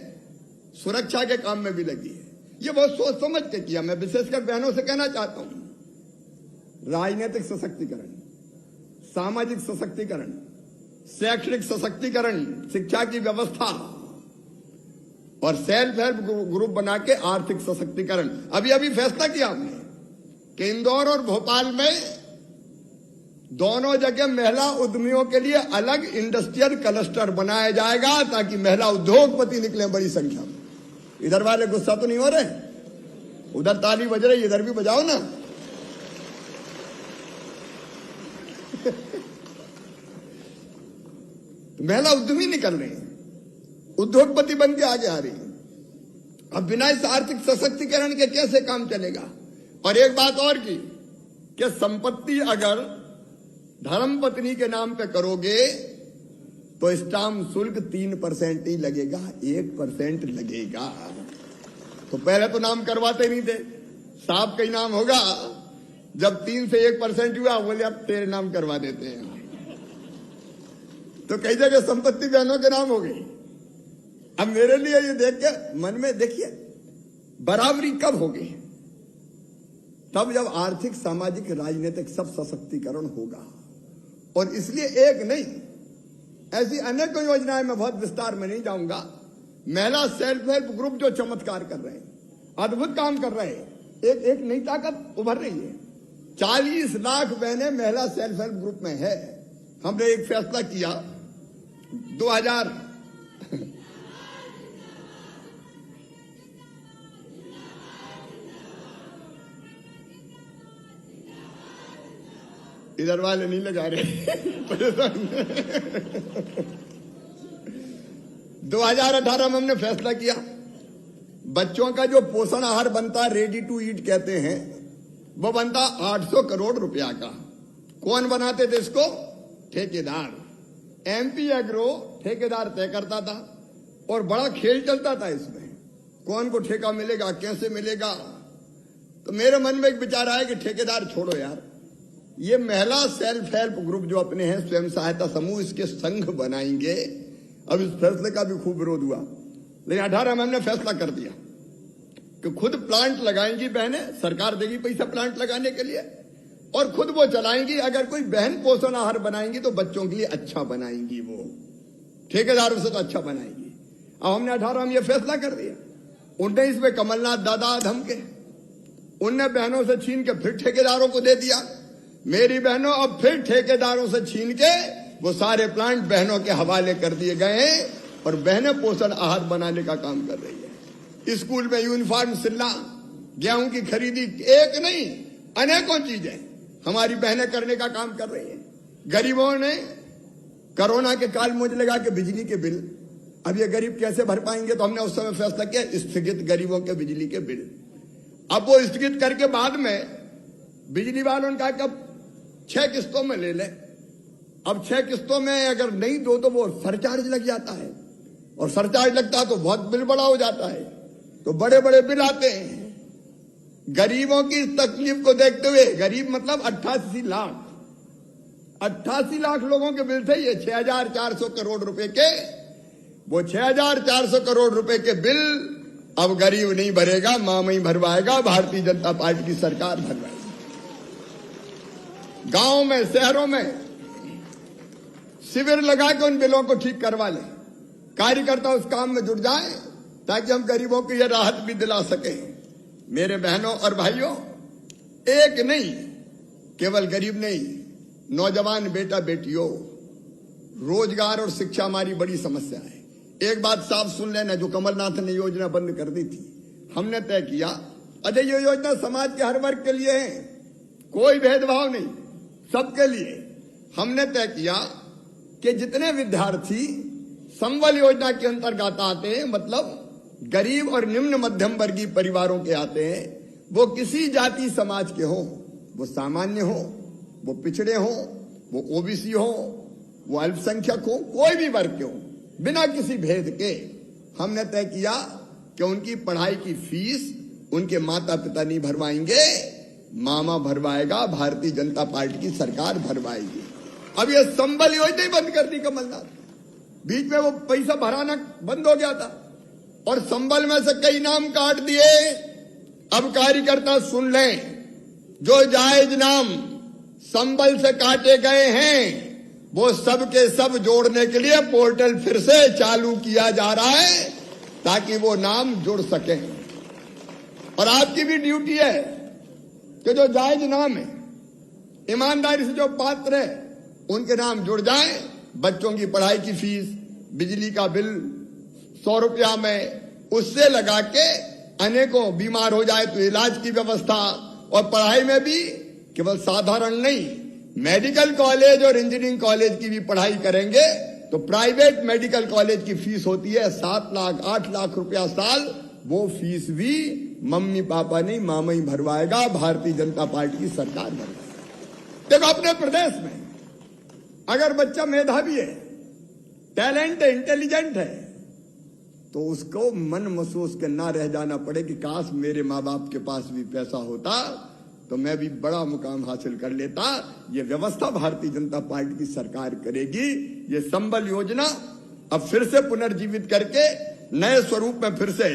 Speaker 1: सुरक्षा के काम में भी लगी है। ये बहुत सोच समझ के किया। मैं विशेषकर बहनों से कहना चाहता हूं, राजनीतिक सशक्तिकरण, सामाजिक सशक्तिकरण, शैक्षणिक सशक्तिकरण, शिक्षा की व्यवस्था और सेल्फ हेल्प ग्रुप बना के आर्थिक सशक्तिकरण। अभी फैसला किया हमने कि इंदौर और भोपाल में दोनों जगह महिला उद्यमियों के लिए अलग इंडस्ट्रियल क्लस्टर बनाया जाएगा ताकि महिला उद्योगपति निकले बड़ी संख्या में। इधर वाले गुस्सा तो नहीं हो रहे? उधर ताली बज रही, इधर भी बजाओ ना। महिला उद्यमी निकल रही है, उद्योगपति बन के आगे आ रही है। अब बिना इस आर्थिक सशक्तिकरण के कैसे काम चलेगा? और एक बात और की कि संपत्ति अगर धर्मपत्नी के नाम पे करोगे तो स्टाम्प शुल्क 3% ही लगेगा, 1% लगेगा। तो पहले तो नाम करवाते नहीं थे, साहब का ही नाम होगा। जब 3 से 1% हुआ, बोले अब तेरे नाम करवा देते हैं। तो कई जगह संपत्ति बहनों के नाम हो गई। अब मेरे लिए ये देख के मन में देखिए बराबरी कब होगी? तब जब आर्थिक, सामाजिक, राजनीतिक सब सशक्तिकरण होगा। और इसलिए एक नहीं, ऐसी अनेक योजनाएं, मैं बहुत विस्तार में नहीं जाऊंगा। महिला सेल्फ हेल्प ग्रुप जो चमत्कार कर रहे हैं, अद्भुत काम कर रहे हैं, एक नई ताकत उभर रही है। 40 लाख बहनें महिला सेल्फ हेल्प ग्रुप में है। हमने एक फैसला किया 2000 इधर वाले नहीं लगा रहे 2018 में हमने फैसला किया बच्चों का जो पोषण आहार बनता, रेडी टू ईट कहते हैं, वो बनता 800 करोड़ रुपया का। कौन बनाते थे इसको? ठेकेदार। एमपी एग्रो ठेकेदार तय करता था और बड़ा खेल चलता था इसमें, कौन को ठेका मिलेगा, कैसे मिलेगा। तो मेरे मन में एक विचार आया कि ठेकेदार छोड़ो यार, ये महिला सेल्फ हेल्प ग्रुप जो अपने हैं, स्वयं सहायता समूह, इसके संघ बनाएंगे। अब इस फैसले का भी खूब विरोध हुआ, लेकिन 18 में हमने फैसला कर दिया कि खुद प्लांट लगाएंगी बहनें, सरकार देगी पैसा प्लांट लगाने के लिए, और खुद वो चलाएंगी। अगर कोई बहन पोषण आहार बनाएंगी तो बच्चों के लिए अच्छा बनाएंगी, वो ठेकेदारों से तो अच्छा बनाएंगी। अब हमने 18 में ये फैसला कर दिया। 19 में कमलनाथ दादा धमके, उनने बहनों से छीन के फिर ठेकेदारों को दे दिया। मेरी बहनों अब फिर ठेकेदारों से छीन के वो सारे प्लांट बहनों के हवाले कर दिए गए हैं और बहनें पोषण आहार बनाने का काम कर रही है। स्कूल में यूनिफॉर्म सिलना, गेहूं की खरीदी, एक नहीं अनेकों चीजें हमारी बहनें करने का काम कर रही हैं। गरीबों ने कोरोना के काल मुझे लगा कि बिजली के बिल, अब ये गरीब कैसे भर पाएंगे, तो हमने उस समय फैसला किया स्थगित गरीबों के बिजली के बिल। अब वो स्थगित करके बाद में बिजली वालों ने कहा कि अब 6 किस्तों में ले ले। अब 6 किस्तों में अगर नहीं दो तो वो सरचार्ज लग जाता है, और सरचार्ज लगता है तो बहुत बिल बड़ा हो जाता है, तो बड़े बड़े बिल आते हैं। गरीबों की तकलीफ को देखते हुए, गरीब मतलब 88 लाख लोगों के बिल थे ये 6,400 करोड़ रुपए के। वो 6,400 करोड़ रुपए के बिल अब गरीब नहीं भरेगा, मामई भरवाएगा, भारतीय जनता पार्टी की सरकार भरवाएगी। गांव में, शहरों में शिविर लगा के उन बिलों को ठीक करवा ले, कार्यकर्ता उस काम में जुट जाए ताकि हम गरीबों को यह राहत भी दिला सकें। मेरे बहनों और भाइयों, एक नहीं, केवल गरीब नहीं, नौजवान बेटा बेटियों, रोजगार और शिक्षा हमारी बड़ी समस्या है। एक बात साफ सुन लेना, जो कमलनाथ ने योजना बंद कर दी थी, हमने तय किया, अरे ये योजना समाज के हर वर्ग के लिए है, कोई भेदभाव नहीं, सबके लिए। हमने तय किया कि जितने विद्यार्थी संबल योजना के अंतर्गत आते हैं, मतलब गरीब और निम्न मध्यम वर्गीय परिवारों के आते हैं, वो किसी जाति समाज के हों, वो सामान्य हो, वो पिछड़े हो, वो ओबीसी हो, वो अल्पसंख्यक हो, कोई भी वर्ग के हो, बिना किसी भेद के हमने तय किया कि उनकी पढ़ाई की फीस उनके माता पिता नहीं भरवाएंगे, मामा भरवाएगा, भारतीय जनता पार्टी की सरकार भरवाएगी। अब ये संबल योजना ही बंद कर दी कमलनाथ। बीच में वो पैसा भराना बंद हो गया था और संबल में से कई नाम काट दिए। अब कार्यकर्ता सुन लें, जो जायज नाम संबल से काटे गए हैं वो सब के सब जोड़ने के लिए पोर्टल फिर से चालू किया जा रहा है ताकि वो नाम जुड़ सके। और आपकी भी ड्यूटी है कि जो जायज नाम है, ईमानदारी से जो पात्र है, उनके नाम जुड़ जाएं। बच्चों की पढ़ाई की फीस, बिजली का बिल 100 रुपया में, उससे लगा के अनेकों बीमार हो जाए तो इलाज की व्यवस्था, और पढ़ाई में भी केवल साधारण नहीं, मेडिकल कॉलेज और इंजीनियरिंग कॉलेज की भी पढ़ाई करेंगे तो प्राइवेट मेडिकल कॉलेज की फीस होती है 7 लाख 8 लाख रुपया साल, वो फीस भी मम्मी पापा नहीं, मामा ही भरवाएगा, भारतीय जनता पार्टी की सरकार भरवाएगी। देखो, अपने प्रदेश में अगर बच्चा मेधावी है, टैलेंट है, इंटेलिजेंट है, तो उसको मन महसूस के ना रह जाना पड़े कि काश मेरे माँ बाप के पास भी पैसा होता तो मैं भी बड़ा मुकाम हासिल कर लेता। ये व्यवस्था भारतीय जनता पार्टी की सरकार करेगी। ये संबल योजना अब फिर से पुनर्जीवित करके नए स्वरूप में फिर से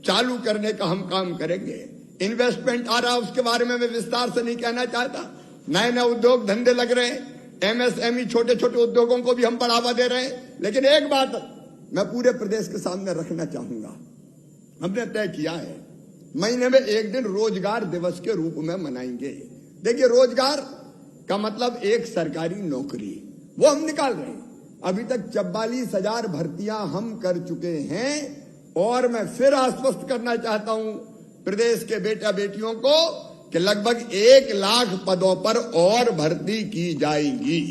Speaker 1: चालू करने का हम काम करेंगे। इन्वेस्टमेंट आ रहा, उसके बारे में मैं विस्तार से नहीं कहना चाहता। नए नए उद्योग धंधे लग रहे हैं, एमएसएमई छोटे छोटे उद्योगों को भी हम बढ़ावा दे रहे हैं। लेकिन एक बात मैं पूरे प्रदेश के सामने रखना चाहूंगा, हमने तय किया है महीने में एक दिन रोजगार दिवस के रूप में मनाएंगे। देखिए, रोजगार का मतलब एक सरकारी नौकरी, वो हम निकाल रहे हैं। अभी तक 44,000 भर्तियां हम कर चुके हैं और मैं फिर आश्वस्त करना चाहता हूं प्रदेश के बेटा बेटियों को कि लगभग 1 लाख पदों पर और भर्ती की जाएगी।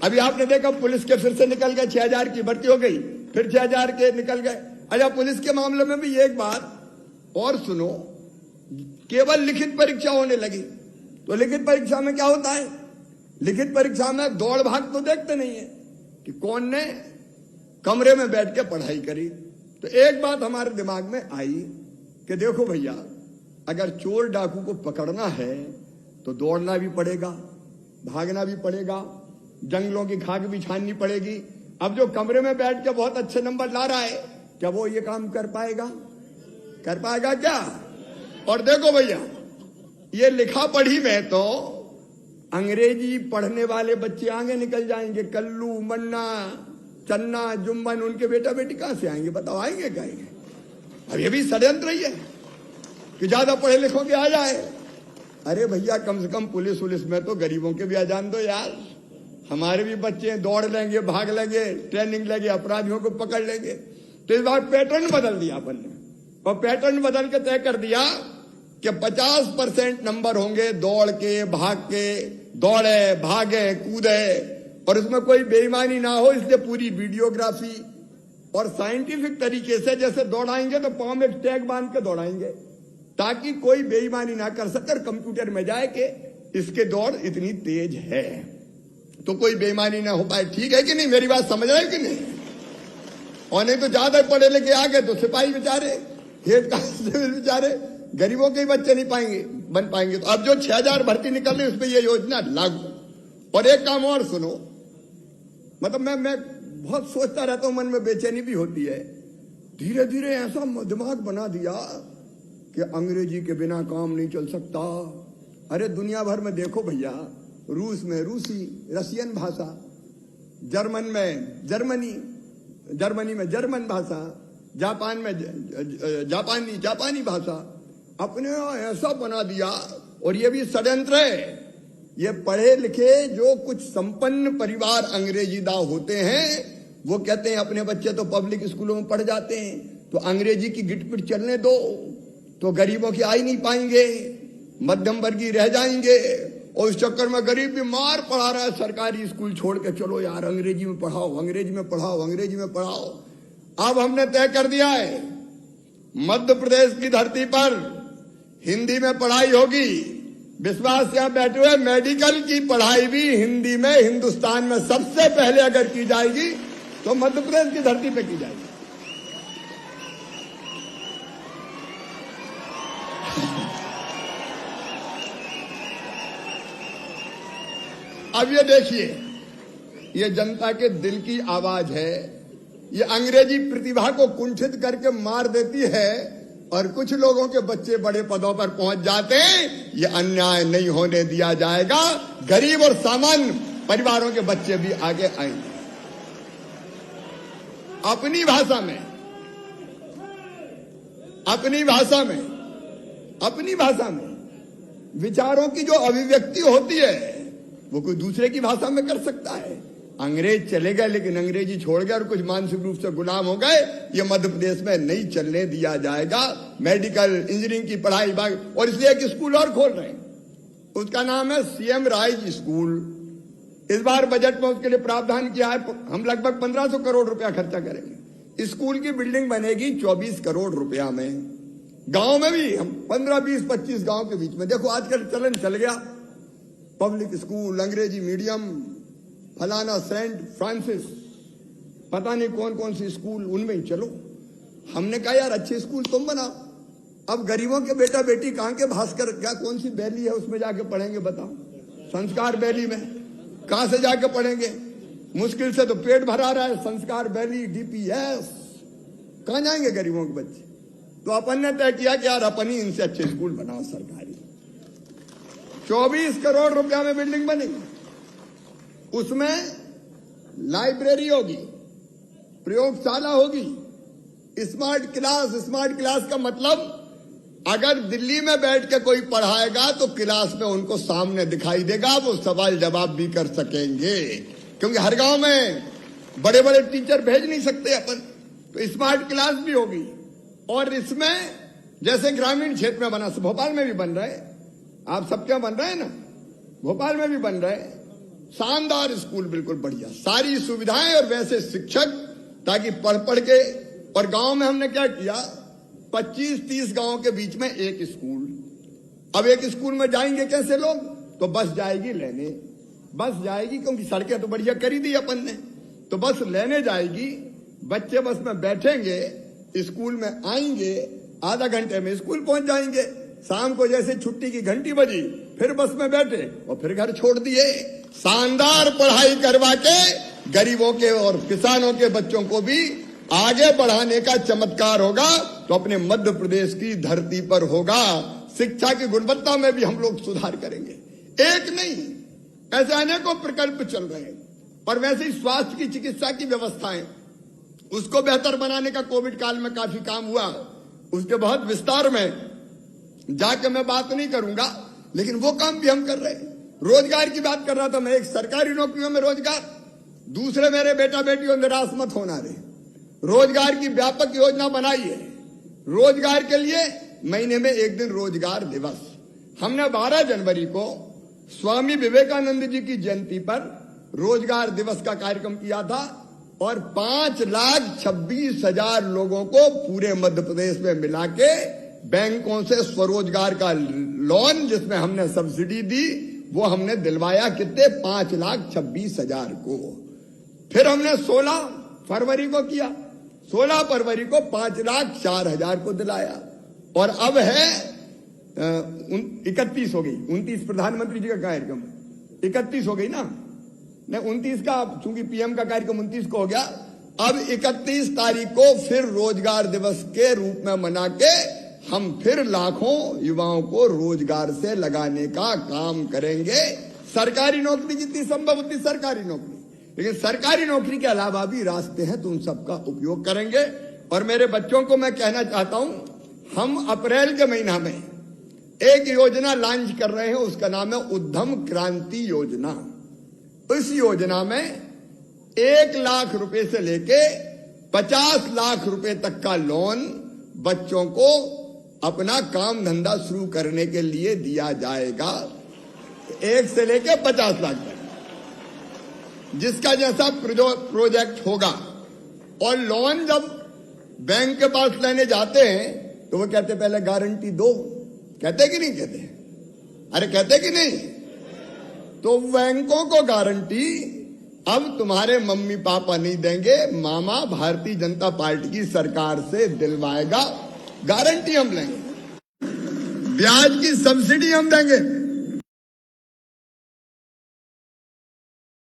Speaker 1: अभी आपने देखा पुलिस के फिर से निकल गए, 6,000 की भर्ती हो गई, फिर 6,000 के निकल गए। अच्छा, पुलिस के मामले में भी एक बात और सुनो, केवल लिखित परीक्षा होने लगी। तो लिखित परीक्षा में क्या होता है? लिखित परीक्षा में दौड़ भाग तो देखते नहीं है कि कौन ने कमरे में बैठ के पढ़ाई करी। तो एक बात हमारे दिमाग में आई कि देखो भैया, अगर चोर डाकू को पकड़ना है तो दौड़ना भी पड़ेगा, भागना भी पड़ेगा, जंगलों की खाक भी छाननी पड़ेगी। अब जो कमरे में बैठ के बहुत अच्छे नंबर ला रहा है, क्या वो ये काम कर पाएगा? कर पाएगा क्या? और देखो भैया, ये लिखा पढ़ी में तो अंग्रेजी पढ़ने वाले बच्चे आगे निकल जाएंगे। कल्लू, मन्ना, चन्ना, जुम्मन, उनके बेटा बेटी कहां से आएंगे? बताओ, आएंगे कहेंगे? अब ये भी षड्यंत्र ही है कि ज्यादा पढ़े लिखों के आ जाए। अरे भैया, कम से कम पुलिस वुलिस में तो गरीबों के भी आ जान दो यार। हमारे भी बच्चे दौड़ लेंगे, भाग लेंगे, ट्रेनिंग लेंगे, अपराधियों को पकड़ लेंगे। तो इस बार पैटर्न बदल दिया अपन ने, और पैटर्न बदल के तय कर दिया कि 50% नंबर होंगे दौड़ के, भाग के, दौड़े, भागे, कूदे, और उसमें कोई बेईमानी ना हो, इसलिए पूरी वीडियोग्राफी और साइंटिफिक तरीके से जैसे दौड़ाएंगे तो पांव में टैग बांध के दौड़ाएंगे ताकि कोई बेईमानी ना कर सके, और कंप्यूटर में जाए कि इसके दौड़ इतनी तेज है तो कोई बेईमानी ना हो पाए। ठीक है कि नहीं? मेरी बात समझ रहे कि नहीं? और नहीं तो ज्यादा पढ़े लिखे आ गए तो सिपाही बेचारे, हेड कांस्टेबल बेचारे, गरीबों के ही बच्चे नहीं पाएंगे बन पाएंगे। तो अब जो 6,000 भर्ती निकल रही, उस पर यह योजना लागू। और एक काम और सुनो, मतलब मैं बहुत सोचता रहता हूं, मन में बेचैनी भी होती है। धीरे धीरे ऐसा दिमाग बना दिया कि अंग्रेजी के बिना काम नहीं चल सकता। अरे दुनिया भर में देखो भैया, रूस में रूसी, रसियन भाषा, जर्मन में जर्मनी में जर्मन भाषा, जापान में जापानी भाषा अपने ऐसा बना दिया। और ये भी षड्यंत्र है। ये पढ़े लिखे जो कुछ संपन्न परिवार अंग्रेजीदा होते हैं वो कहते हैं अपने बच्चे तो पब्लिक स्कूलों में पढ़ जाते हैं तो अंग्रेजी की गिटपिट चलने दो, तो गरीबों की आय नहीं पाएंगे, मध्यम वर्गीय रह जाएंगे। और उस चक्कर में गरीब भी मार पढ़ा रहा है सरकारी स्कूल छोड़ के, चलो यार अंग्रेजी में पढ़ाओ, अंग्रेजी में पढ़ाओ, अंग्रेजी में पढ़ाओ। अब हमने तय कर दिया है मध्य प्रदेश की धरती पर हिंदी में पढ़ाई होगी। विश्वास से आप बैठे हुए, मेडिकल की पढ़ाई भी हिंदी में हिंदुस्तान में सबसे पहले अगर की जाएगी तो मध्य प्रदेश की धरती पे की जाएगी। अब ये देखिए, ये जनता के दिल की आवाज है। ये अंग्रेजी प्रतिभा को कुंठित करके मार देती है और कुछ लोगों के बच्चे बड़े पदों पर पहुंच जाते हैं। ये अन्याय नहीं होने दिया जाएगा। गरीब और सामान्य परिवारों के बच्चे भी आगे आएंगे। अपनी भाषा में, अपनी भाषा में, अपनी भाषा में विचारों की जो अभिव्यक्ति होती है वो कोई दूसरे की भाषा में कर सकता है। अंग्रेज चले गए लेकिन अंग्रेजी छोड़ गए और कुछ मानसिक रूप से गुलाम हो गए। ये मध्य प्रदेश में नहीं चलने दिया जाएगा। मेडिकल इंजीनियरिंग की पढ़ाई और इसलिए एक स्कूल और खोल रहे हैं, उसका नाम है सीएम राइज स्कूल। इस बार बजट में उसके लिए प्रावधान किया है। हम लगभग 1500 करोड़ रुपया खर्चा करेंगे। स्कूल की बिल्डिंग बनेगी 24 करोड़ रुपया में। गांव में भी हम 15, 20, 25 गांव के बीच में, देखो आजकल चलन चल गया पब्लिक स्कूल, अंग्रेजी मीडियम, फलाना सेंट फ्रांसिस, पता नहीं कौन कौन सी स्कूल, उनमें ही चलो। हमने कहा यार अच्छे स्कूल तुम बनाओ। अब गरीबों के बेटा बेटी कहां के भास्कर, क्या कौन सी वैली है उसमें जाके पढ़ेंगे बताओ? संस्कार वैली में कहां से जाके पढ़ेंगे? मुश्किल से तो पेट भरा रहा है। संस्कार वैली, डीपीएस, कहां जाएंगे गरीबों के बच्चे? तो अपन ने तय किया कि यार अपन ही इनसे अच्छे स्कूल बनाओ सरकारी। 24 करोड़ रुपया में बिल्डिंग बनेगी। उसमें लाइब्रेरी होगी, प्रयोगशाला होगी, स्मार्ट क्लास का मतलब अगर दिल्ली में बैठ के कोई पढ़ाएगा तो क्लास में उनको सामने दिखाई देगा, वो सवाल जवाब भी कर सकेंगे। क्योंकि हर गांव में बड़े बड़े टीचर भेज नहीं सकते अपन, तो स्मार्ट क्लास भी होगी। और इसमें जैसे ग्रामीण क्षेत्र में बना, भोपाल में भी बन रहा है, आप सबके यहाँ बन रहे हैं ना, भोपाल में भी बन रहे हैं। शानदार स्कूल, बिल्कुल बढ़िया, सारी सुविधाएं और वैसे शिक्षक, ताकि पढ़ पढ़ के। और गांव में हमने क्या किया, 25-30 गांव के बीच में एक स्कूल। अब एक स्कूल में जाएंगे कैसे लोग? तो बस जाएगी लेने, बस जाएगी, क्योंकि सड़कें तो बढ़िया करी दी अपन ने, तो बस लेने जाएगी। बच्चे बस में बैठेंगे, स्कूल में आएंगे, आधा घंटे में स्कूल पहुंच जाएंगे। शाम को जैसे छुट्टी की घंटी बजी फिर बस में बैठे और फिर घर छोड़ दिए। शानदार पढ़ाई करवा के गरीबों के और किसानों के बच्चों को भी आगे बढ़ाने का चमत्कार होगा तो अपने मध्य प्रदेश की धरती पर होगा। शिक्षा की गुणवत्ता में भी हम लोग सुधार करेंगे। एक नहीं, ऐसे अनेकों प्रकल्प चल रहे हैं। और वैसे ही स्वास्थ्य की, चिकित्सा की व्यवस्थाएं, उसको बेहतर बनाने का कोविड काल में काफी काम हुआ। उसके बहुत विस्तार में जाके मैं बात नहीं करूंगा, लेकिन वो काम भी हम कर रहे हैं। रोजगार की बात कर रहा था मैं, एक सरकारी नौकरियों में रोजगार, दूसरे मेरे बेटा बेटियों निराश मत होना रे। रोजगार की व्यापक योजना बनाई है। रोजगार के लिए महीने में एक दिन रोजगार दिवस। हमने 12 जनवरी को स्वामी विवेकानंद जी की जयंती पर रोजगार दिवस का कार्यक्रम किया था और 5,26,000 लोगों को पूरे मध्य प्रदेश में मिला के बैंकों से स्वरोजगार का लोन, जिसमें हमने सब्सिडी दी, वो हमने दिलवाया। कितने? 5,26,000 को। फिर हमने 16 फरवरी को किया, 16 फरवरी को 5,04,000 को दिलाया। और अब है 31 हो गई, 29 प्रधानमंत्री जी का कार्यक्रम 31 हो गई ना, नहीं 29 का, चूंकि पीएम का कार्यक्रम 29 को हो गया। अब 31 तारीख को फिर रोजगार दिवस के रूप में मना के हम फिर लाखों युवाओं को रोजगार से लगाने का काम करेंगे। सरकारी नौकरी जितनी संभव उतनी सरकारी नौकरी, लेकिन सरकारी नौकरी के अलावा भी रास्ते हैं तो उन सबका उपयोग करेंगे। और मेरे बच्चों को मैं कहना चाहता हूं, हम अप्रैल के महीना में एक योजना लॉन्च कर रहे हैं, उसका नाम है उद्यम क्रांति योजना। इस योजना में 1 लाख रुपए से लेके 50 लाख रुपए तक का लोन बच्चों को अपना काम धंधा शुरू करने के लिए दिया जाएगा। 1 से लेके 50 लाख तक, जिसका जैसा प्रोजेक्ट होगा। और लोन जब बैंक के पास लेने जाते हैं तो वो कहते पहले गारंटी दो, कहते कि नहीं कहते? अरे कहते कि नहीं? तो बैंकों को गारंटी अब तुम्हारे मम्मी पापा नहीं देंगे, मामा भारतीय जनता पार्टी की सरकार से दिलवाएगा। गारंटी हम लेंगे, ब्याज की सब्सिडी हम देंगे,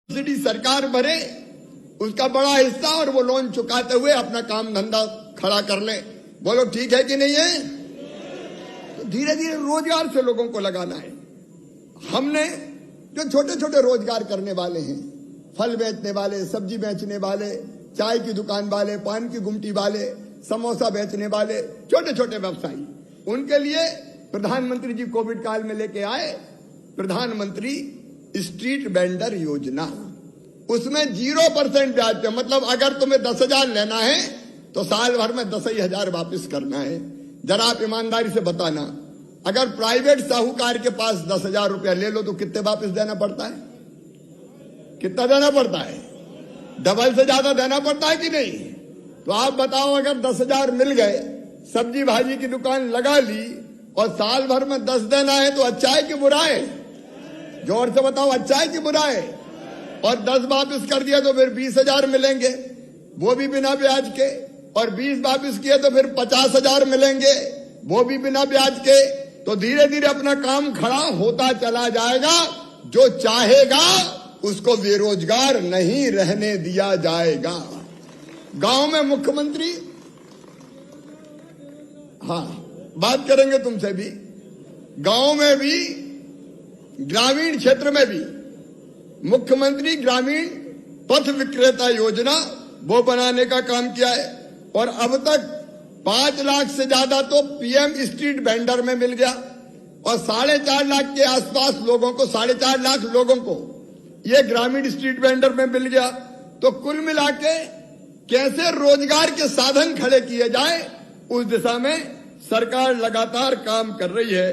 Speaker 1: सब्सिडी सरकार भरे, उसका बड़ा हिस्सा, और वो लोन चुकाते हुए अपना काम धंधा खड़ा कर ले। बोलो ठीक है कि नहीं है? तो धीरे धीरे रोजगार से लोगों को लगाना है। हमने जो छोटे छोटे रोजगार करने वाले हैं, फल बेचने वाले, सब्जी बेचने वाले, चाय की दुकान वाले, पान की गुमटी वाले, समोसा बेचने वाले, छोटे छोटे व्यवसायी, उनके लिए प्रधानमंत्री जी कोविड काल में लेके आए प्रधानमंत्री स्ट्रीट वेंडर योजना। उसमें 0% ब्याज पे, मतलब अगर तुम्हें 10,000 लेना है तो साल भर में 10,000 वापस करना है। जरा आप ईमानदारी से बताना, अगर प्राइवेट साहूकार के पास 10,000 रुपया ले लो तो कितने वापस देना पड़ता है? कितना देना पड़ता है? डबल से ज्यादा देना पड़ता है कि नहीं? तो आप बताओ, अगर 10,000 मिल गए, सब्जी भाजी की दुकान लगा ली और साल भर में 10 देना है, तो अच्छा है कि बुरा है? जोर से बताओ, अच्छा है कि बुरा है? और 10 वापस कर दिया तो फिर 20,000 मिलेंगे, वो भी बिना ब्याज के। और 20 वापस किए तो फिर 50,000 मिलेंगे, वो भी बिना ब्याज के। तो धीरे धीरे अपना काम खड़ा होता चला जाएगा। जो चाहेगा उसको बेरोजगार नहीं रहने दिया जाएगा। गांव में मुख्यमंत्री, हाँ बात करेंगे तुमसे भी, गांव में भी, ग्रामीण क्षेत्र में भी मुख्यमंत्री ग्रामीण पथ विक्रेता योजना वो बनाने का काम किया है। और अब तक 5 लाख से ज्यादा तो पीएम स्ट्रीट वेंडर में मिल गया, और 4.5 लाख के आसपास लोगों को, 4.5 लाख लोगों को ये ग्रामीण स्ट्रीट वेंडर में मिल गया। तो कुल मिला के कैसे रोजगार के साधन खड़े किए जाए, उस दिशा में सरकार लगातार काम कर रही है।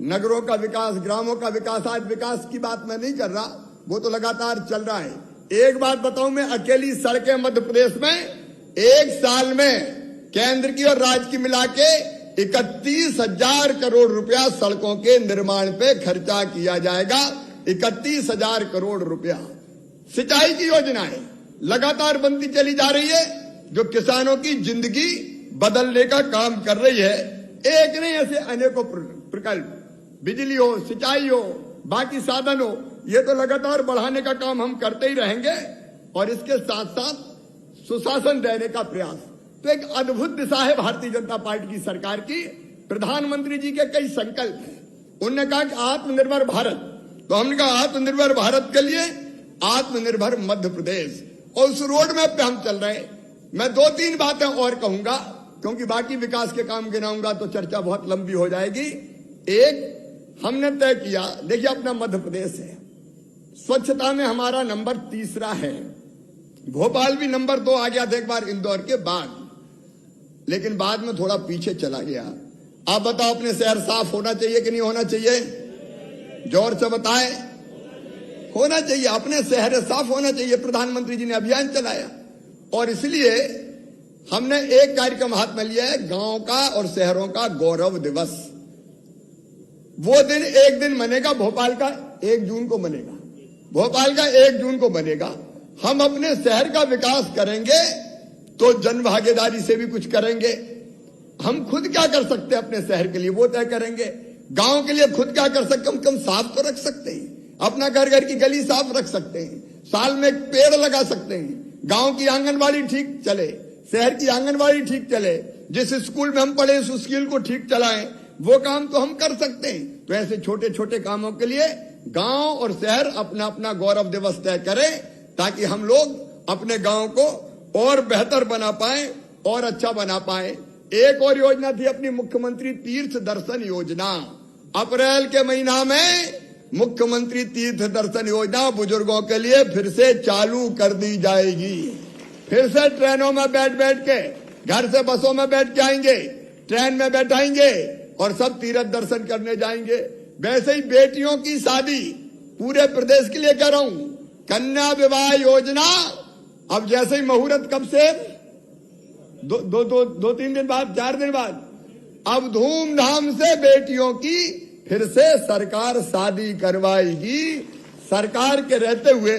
Speaker 1: नगरों का विकास, ग्रामों का विकास, आज विकास की बात मैं नहीं कर रहा, वो तो लगातार चल रहा है। एक बात बताऊं, मैं अकेली सड़कें मध्य प्रदेश में एक साल में केंद्र की और राज्य की मिला के 31,000 करोड़ रुपया सड़कों के निर्माण पे खर्चा किया जाएगा। 31,000 करोड़ रुपया। सिंचाई की योजनाएं लगातार बनती चली जा रही है, जो किसानों की जिंदगी बदलने का काम कर रही है। एक नहीं, ऐसे अनेकों प्रकल्प, बिजली हो, सिंचाई हो, बाकी साधन हो, ये तो लगातार बढ़ाने का काम हम करते ही रहेंगे। और इसके साथ साथ सुशासन देने का प्रयास, तो एक अद्भुत दिशा है भारतीय जनता पार्टी की सरकार की। प्रधानमंत्री जी के कई संकल्प हैं। उन्होंने कहा कि आत्मनिर्भर भारत, तो हमने कहा आत्मनिर्भर भारत के लिए आत्मनिर्भर मध्य प्रदेश, और उस रोड मैप पे हम चल रहे हैं। मैं 2-3 बातें और कहूंगा, क्योंकि बाकी विकास के काम गिनाऊंगा तो चर्चा बहुत लंबी हो जाएगी। एक, हमने तय किया, देखिए अपना मध्य प्रदेश है, स्वच्छता में हमारा नंबर 3 है। भोपाल भी नंबर 2 आ गया था एक बार इंदौर के बाद, लेकिन बाद में थोड़ा पीछे चला गया। आप बताओ, अपने शहर साफ होना चाहिए कि नहीं होना चाहिए? जोर से बताएं। होना चाहिए, अपने शहर साफ होना चाहिए। प्रधानमंत्री जी ने अभियान चलाया, और इसलिए हमने एक कार्यक्रम हाथ में लिया है, गांव का और शहरों का गौरव दिवस। वो दिन एक दिन मनेगा, भोपाल का 1 जून को मनेगा, भोपाल का 1 जून को बनेगा। हम अपने शहर का विकास करेंगे तो जन भागीदारी से भी कुछ करेंगे। हम खुद क्या कर सकते हैं अपने शहर के लिए, वो तय करेंगे। गांव के लिए खुद क्या कर सकते, कम साफ तो रख सकते हैं, अपना घर घर की गली साफ रख सकते हैं, साल में 1 पेड़ लगा सकते हैं, गांव की आंगनबाड़ी ठीक चले, शहर की आंगनबाड़ी ठीक चले, जिस स्कूल में हम पढ़े उस स्कूल को ठीक चलाएं, वो काम तो हम कर सकते हैं। तो ऐसे छोटे छोटे कामों के लिए गांव और शहर अपना अपना गौरव दिवस तय करें, ताकि हम लोग अपने गांव को और बेहतर बना पाए और अच्छा बना पाए। एक और योजना थी अपनी मुख्यमंत्री तीर्थ दर्शन योजना। अप्रैल के महीना में मुख्यमंत्री तीर्थ दर्शन योजना बुजुर्गों के लिए फिर से चालू कर दी जाएगी। फिर से ट्रेनों में बैठ बैठ के, घर से बसों में बैठ के आएंगे, ट्रेन में बैठाएंगे और सब तीर्थ दर्शन करने जाएंगे। वैसे ही बेटियों की शादी पूरे प्रदेश के लिए कर रहा हूं। कन्या विवाह योजना अब जैसे ही मुहूर्त कब से दो तीन दिन बाद, 4 दिन बाद, अब धूमधाम से बेटियों की फिर से सरकार शादी करवाएगी। सरकार के रहते हुए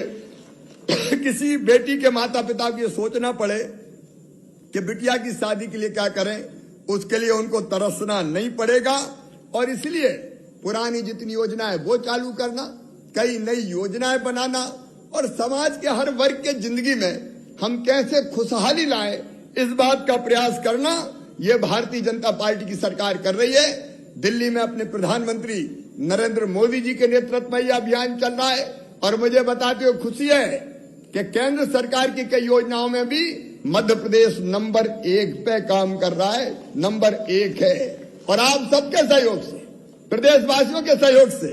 Speaker 1: किसी बेटी के माता पिता को ये सोचना पड़े कि बिटिया की शादी के लिए क्या करें, उसके लिए उनको तरसना नहीं पड़ेगा। और इसलिए पुरानी जितनी योजनाएं वो चालू करना, कई नई योजनाएं बनाना और समाज के हर वर्ग के जिंदगी में हम कैसे खुशहाली लाएं, इस बात का प्रयास करना ये भारतीय जनता पार्टी की सरकार कर रही है। दिल्ली में अपने प्रधानमंत्री नरेंद्र मोदी जी के नेतृत्व में यह अभियान चल रहा है और मुझे बताते हुए खुशी है कि केंद्र सरकार की कई योजनाओं में भी मध्य प्रदेश नंबर 1 पे काम कर रहा है, नंबर 1 है। और आप सबके सहयोग से, प्रदेशवासियों के सहयोग से,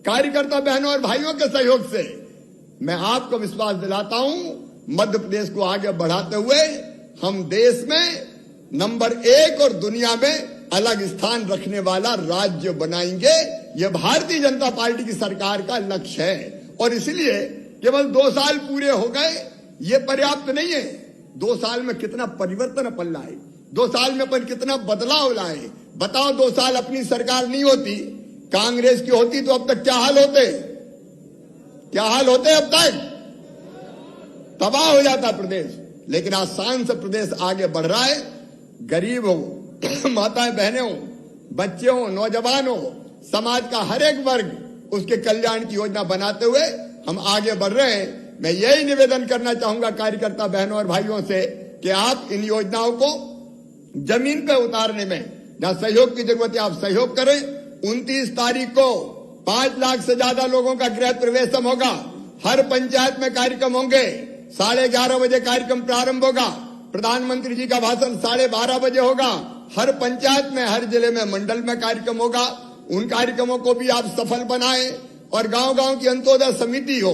Speaker 1: कार्यकर्ता बहनों और भाइयों के सहयोग से मैं आपको विश्वास दिलाता हूं, मध्य प्रदेश को आगे बढ़ाते हुए हम देश में नंबर 1 और दुनिया में अलग स्थान रखने वाला राज्य बनाएंगे। यह भारतीय जनता पार्टी की सरकार का लक्ष्य है। और इसलिए केवल 2 साल पूरे हो गए ये पर्याप्त नहीं है। 2 साल में कितना परिवर्तन अपन लाए, 2 साल में अपन कितना बदलाव लाए। बताओ, 2 साल अपनी सरकार नहीं होती, कांग्रेस की होती तो अब तक क्या हाल होते, क्या हाल होते अब तक? तबाह हो जाता प्रदेश। लेकिन आज शान से प्रदेश आगे बढ़ रहा है। गरीब हो, माताएं बहनें हो, बच्चे हो, नौजवान हो, समाज का हर एक वर्ग उसके कल्याण की योजना बनाते हुए हम आगे बढ़ रहे हैं। मैं यही निवेदन करना चाहूंगा कार्यकर्ता बहनों और भाइयों से कि आप इन योजनाओं को जमीन पर उतारने में जहां सहयोग की जरूरत है आप सहयोग करें। 29 तारीख को 5 लाख से ज्यादा लोगों का गृह प्रवेशम होगा। हर पंचायत में कार्यक्रम होंगे। 11:30 बजे कार्यक्रम प्रारंभ होगा। प्रधानमंत्री जी का भाषण 12:30 बजे होगा। हर पंचायत में, हर जिले में, मंडल में कार्यक्रम होगा। उन कार्यक्रमों को भी आप सफल बनाएं और गांव-गांव की अंत्योदय समिति हो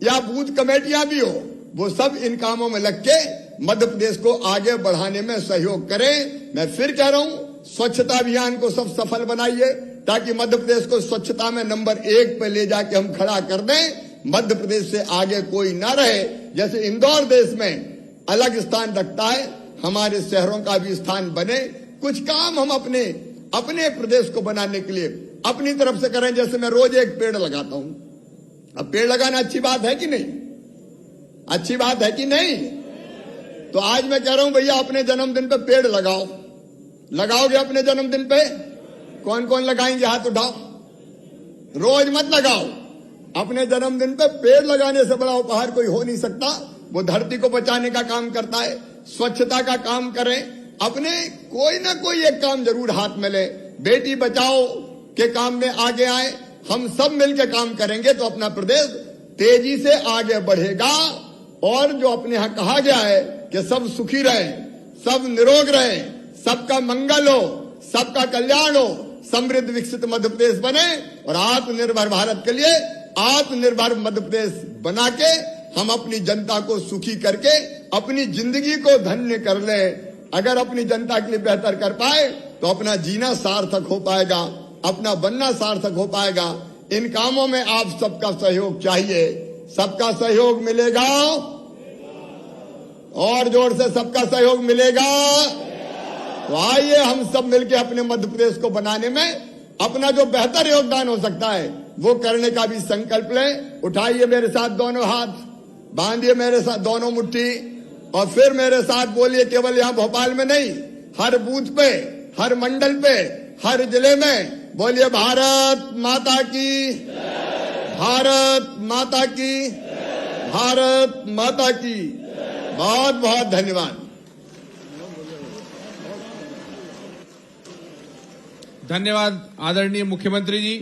Speaker 1: या बूथ कमेटियां भी हो, वो सब इन कामों में लग के मध्य प्रदेश को आगे बढ़ाने में सहयोग करें। मैं फिर कह रहा हूं, स्वच्छता अभियान को सब सफल बनाइए ताकि मध्य प्रदेश को स्वच्छता में नंबर 1 पे ले जाके हम खड़ा कर दें। मध्य प्रदेश से आगे कोई ना रहे। जैसे इंदौर देश में अलग स्थान रखता है, हमारे शहरों का भी स्थान बने। कुछ काम हम अपने प्रदेश को बनाने के लिए अपनी तरफ से करें। जैसे मैं रोज एक पेड़ लगाता हूं। अब पेड़ लगाना अच्छी बात है कि नहीं? अच्छी बात है कि नहीं? तो आज मैं कह रहा हूं भैया, अपने जन्मदिन पे पेड़ लगाओ। लगाओगे अपने जन्मदिन पे? कौन कौन लगाएंगे? हाथ उठाओ। रोज मत लगाओ, अपने जन्मदिन पे पेड़ लगाने से बड़ा उपहार कोई हो नहीं सकता। वो धरती को बचाने का काम करता है, स्वच्छता का काम करें। अपने कोई ना कोई एक काम जरूर हाथ में ले। बेटी बचाओ के काम में आगे आए। हम सब मिलकर काम करेंगे तो अपना प्रदेश तेजी से आगे बढ़ेगा। और जो अपने यहां कहा गया है कि सब सुखी रहें, सब निरोग रहें, सबका मंगल हो, सबका कल्याण हो, समृद्ध विकसित मध्य प्रदेश बने और आत्मनिर्भर भारत के लिए आत्मनिर्भर मध्य प्रदेश बना के हम अपनी जनता को सुखी करके अपनी जिंदगी को धन्य कर लें। अगर अपनी जनता के लिए बेहतर कर पाए तो अपना जीना सार्थक हो पाएगा, अपना बनना सार्थक हो पाएगा। इन कामों में आप सबका सहयोग चाहिए। सबका सहयोग मिलेगा और जोर से सबका सहयोग मिलेगा। तो आइए हम सब मिलकर अपने मध्य प्रदेश को बनाने में अपना जो बेहतर योगदान हो सकता है वो करने का भी संकल्प लें। उठाइए मेरे साथ दोनों हाथ, बांधिए मेरे साथ दोनों मुट्ठी और फिर मेरे साथ बोलिए। केवल यहाँ भोपाल में नहीं, हर बूथ पे, हर मंडल पे, हर जिले में बोलिए, भारत माता की, भारत माता की, भारत माता की। बहुत बहुत धन्यवाद।
Speaker 2: धन्यवाद आदरणीय मुख्यमंत्री जी।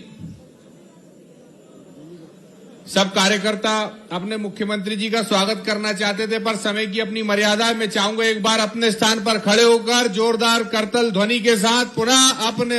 Speaker 2: सब कार्यकर्ता अपने मुख्यमंत्री जी का स्वागत करना चाहते थे, पर समय की अपनी मर्यादा है। मैं चाहूंगा एक बार अपने स्थान पर खड़े होकर जोरदार करतल ध्वनि के साथ पुनः अपने